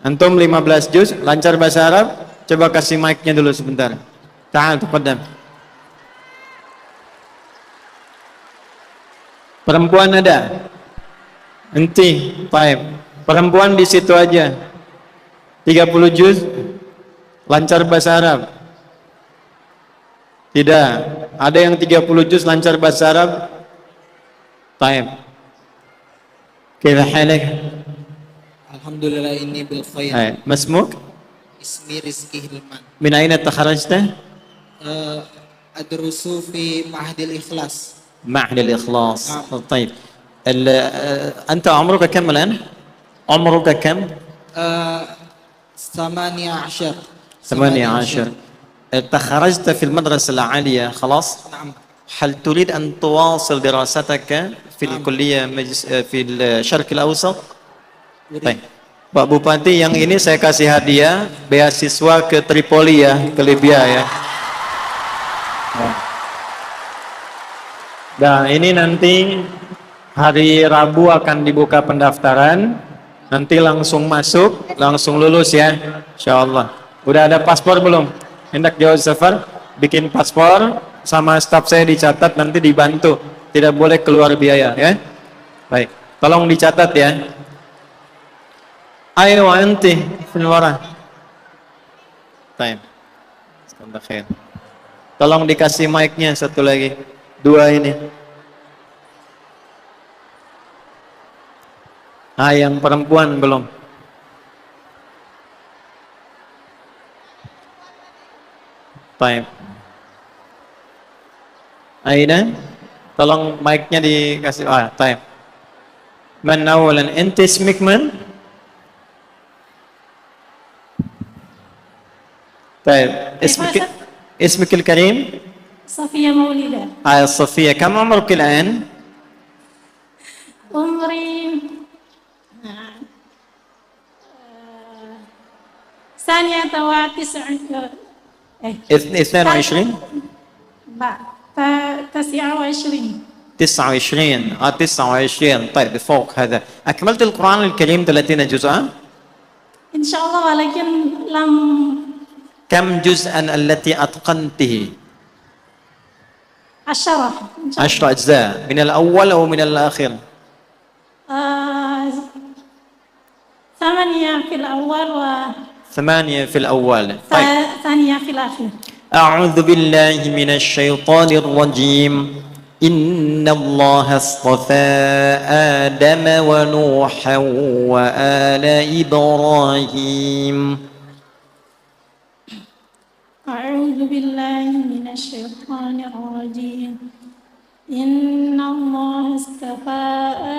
Antum 15 juz, lancar bahasa Arab. Coba kasih mic-nya dulu sebentar. Ta'al taqaddam. Perempuan ada? Enti, baik. Perempuan di situ aja. 30 juz lancar bahasa Arab. Tidak. Ada yang 30 juz lancar bahasa Arab? Baik. Kaifa halak? Alhamdulillah ini bil khair. ما اسمك؟ Ismi Rizki Hilman. من أين تخرجت؟ Adrusu fi Ma'hadil Ikhlas. معهد الإخلاص. طيب أنت عمرك كم الآن؟ عمرك كم؟ 18. 18. تخرجت في المدرسة العالية خلاص؟ نعم. هل تريد أن تواصل دراستك في الكلية في الشرق الأوسط؟ Baik. Pak Bupati, yang ini saya kasih hadiah beasiswa ke Tripoli ya, ke Libya ya. Nah, ini nanti hari Rabu akan dibuka pendaftaran. Nanti langsung masuk, langsung lulus ya, insyaallah. Udah ada paspor belum? Hendak jauh safar, bikin paspor sama staf saya dicatat, nanti dibantu. Tidak boleh keluar biaya ya. Baik, tolong dicatat ya. Ayo anti fil wara. Time. Sekarang khair. Tolong dikasih mic-nya satu lagi. 2 ini. Yang perempuan belum. Time. Aina, tolong mic-nya dikasih. Time. من أولا أنت اسمك من؟ طيب اسمك الكريم؟ صفية مولدة. صفية، كم عمرك الآن؟ عمري ثانية وتسع 22 29. 29 29. طيب فوق هذا. أكملت القرآن الكريم 30 جزءا؟ إن شاء الله ولكن لم. كم جزءا التي أتقنته؟ 10. 10 أجزاء من الأول أو من الآخر؟ 8 في الأول 8 في الأول. طيب. ثانية في الآخر. أعوذ بالله من الشيطان الرجيم. إن الله اصطفى آدم ونوحا وآل إبراهيم. أعوذ بالله من الشيطان الرجيم. إن الله اصطفى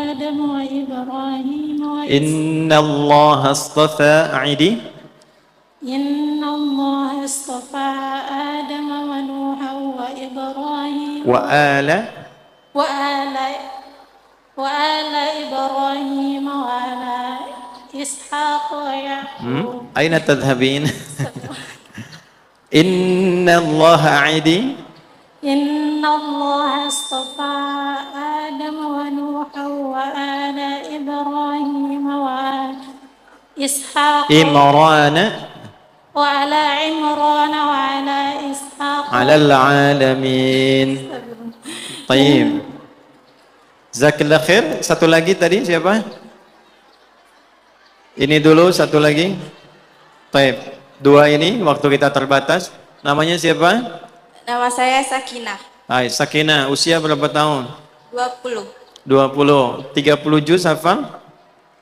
آدم وإبراهيم إن الله اصطفى أعيدي. إن الله اصطفى آدم ونوحا وإبراهيم وآل إبراهيم وآل إسحاق ويعقوب. أين تذهبين؟ إن الله أعيدي. إن الله اصطفى آدم ونوحا وآل إبراهيم وآل إسحاق وعلى عمران وعلى إسحاق على العالمين. طيب. Jazakallah khair. Satu lagi tadi siapa? Ini dulu satu lagi. Taib. Dua ini waktu kita terbatas. Namanya siapa? Nama saya Sakinah. Hai, Sakinah. Usia berapa tahun? 20. 20. 30 juz hafal?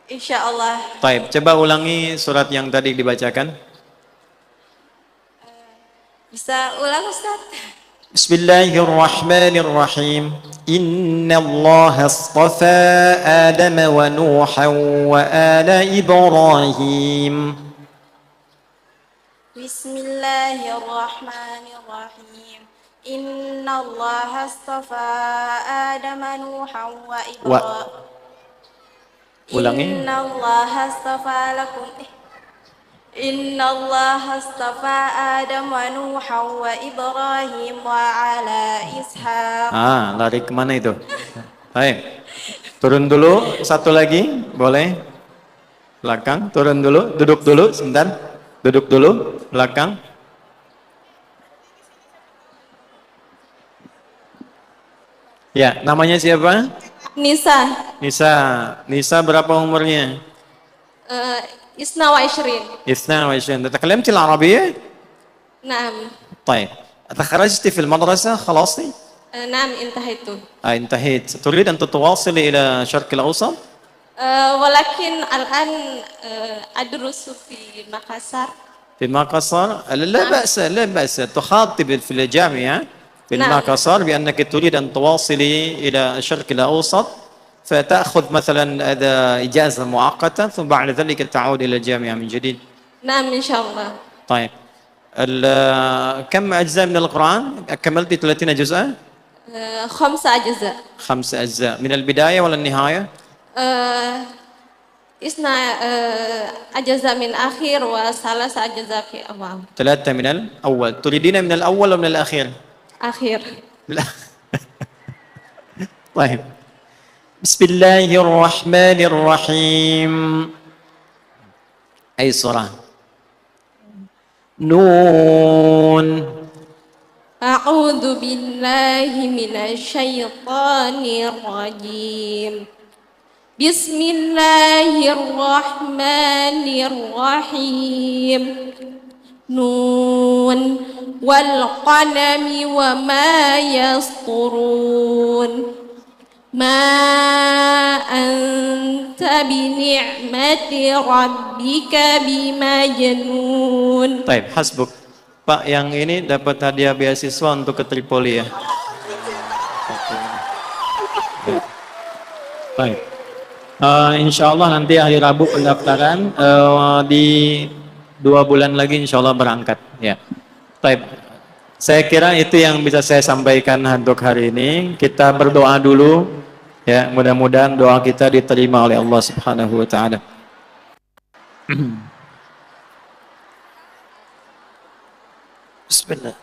Insya Allah. Taib. Coba ulangi surat yang tadi dibacakan. Bisa ulang Ustaz? Bismillahirrahmanirrahim. Inna Allah astafa Adam wa Nuha wa ala Ibrahim. Bismillahirrahmanirrahim. Inna Allah astafa Adam wa Nuha wa Ibrahim. Ulangi. Inna Allah astafa lakum. Inna Allah astafa Adam wa Nuha wa Ibrahim wa ala Ishaq. Lari kemana itu? Baik. Turun dulu, satu lagi, boleh? Belakang, turun dulu, duduk dulu, sebentar. Duduk dulu, belakang. Ya, namanya siapa? Nisa. Nisa berapa umurnya? Isna wa Ishrin. 22. تكلمت العربية؟ نعم. طيب. تخرجت في المدرسة خلاص؟ نعم انتهيت. انتهيت. تريد أن تتواصل إلى الشرق الأوسط؟ ولكن الآن أدرس في مقصر. في مقصر؟ لا بأس، لا بأس. تخاطب في الجامعة في مقصر بأنك تريد أن تواصلي إلى الشرق الأوسط، فتأخذ مثلا هذا إجازة مؤقتة ثم بعد ذلك تعود إلى الجامعة من جديد. نعم إن شاء الله. طيب. كم أجزاء من القرآن؟ كملت 30 جزءا؟ 5 أجزاء. 5 أجزاء من البداية ولا النهاية؟ إثنا أجزاء من آخر وثلاث أجزاء في أول. 3 من الأول. تريدين من الأول أو من الأخير؟ آخر. لا. طيب. بسم الله الرحمن الرحيم. أي سورة؟ نون. أعوذ بالله من الشيطان الرجيم. بسم الله الرحمن الرحيم. نون والقلم وما يسطرون. ما أنت بنعمة ربك بمجنون. طيب حسبك. Pak, yang ini dapat hadiah beasiswa untuk ke Tripoli ya. Baik. Insya Allah nanti hari Rabu pendaftaran, di 2 bulan lagi insya Allah berangkat. Ya. Baik. Saya kira itu yang bisa saya sampaikan untuk hari ini. Kita berdoa dulu, ya. Mudah-mudahan doa kita diterima oleh Allah Subhanahu Wa Taala. Bismillah.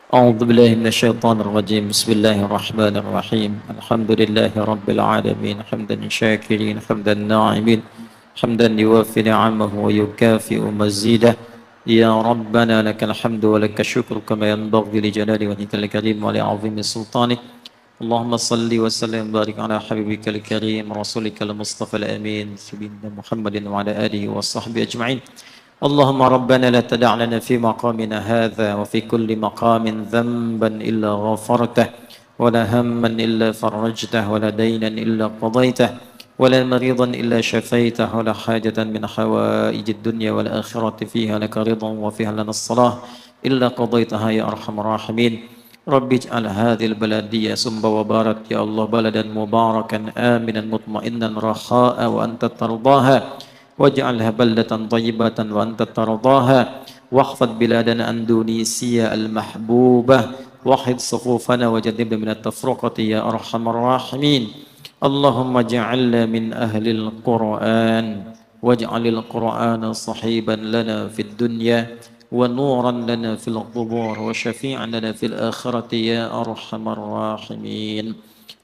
أعوذ بالله من الشيطان الرجيم بسم الله الرحمن الرحيم الحمد لله رب العالمين حمدا شاكرين حمدا ناعمين حمدا يوافي نعمه ويكافئ مزيده يا ربنا لك الحمد ولك الشكر كما ينبغي لجلال وجهك الكريم ولعظيم سلطانك اللهم صل وسلم وبارك على حبيبك الكريم رسولك المصطفى الأمين سيدنا محمد وعلى آله وصحبه أجمعين اللهم ربنا لا تدع لنا في مقامنا هذا وفي كل مقام ذنبا إلا غفرته ولا هما إلا فرجته ولا دينا إلا قضيته ولا مريضا إلا شفيته ولا حاجة من حوائج الدنيا والآخرة فيها لك رضا وفيها لنا الصلاة إلا قضيتها يا أرحم الراحمين رب اجعل هذه البلدية سنب وبارك يا الله بلدا مباركا آمنا مطمئنا رخاء وأنت ترضاها واجعلها بلدة طيبة وأنت ترضاها واحفظ بلادنا أندونيسيا المحبوبة وحد صفوفنا وجنبنا من التفرقة يا أرحم الراحمين اللهم اجعلنا من أهل القرآن واجعل القرآن صحيبا لنا في الدنيا ونورا لنا في القبور وشفيعا لنا في الآخرة يا أرحم الراحمين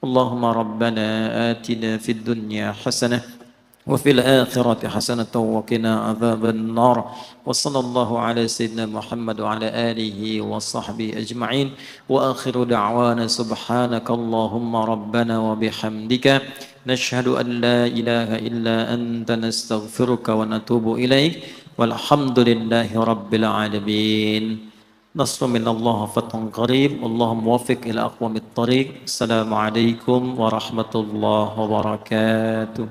اللهم ربنا آتنا في الدنيا حسنة وفي الآخرة حسنة وقنا عذاب النار وصلى الله على سيدنا محمد وعلى آله وصحبه أجمعين وآخر دعوانا سبحانك اللهم ربنا وبحمدك نشهد أن لا إله إلا أنت نستغفرك ونتوب إليك والحمد لله رب العالمين نصر من الله فتح قريب اللهم وفق إلى أقوم الطريق السلام عليكم ورحمة الله وبركاته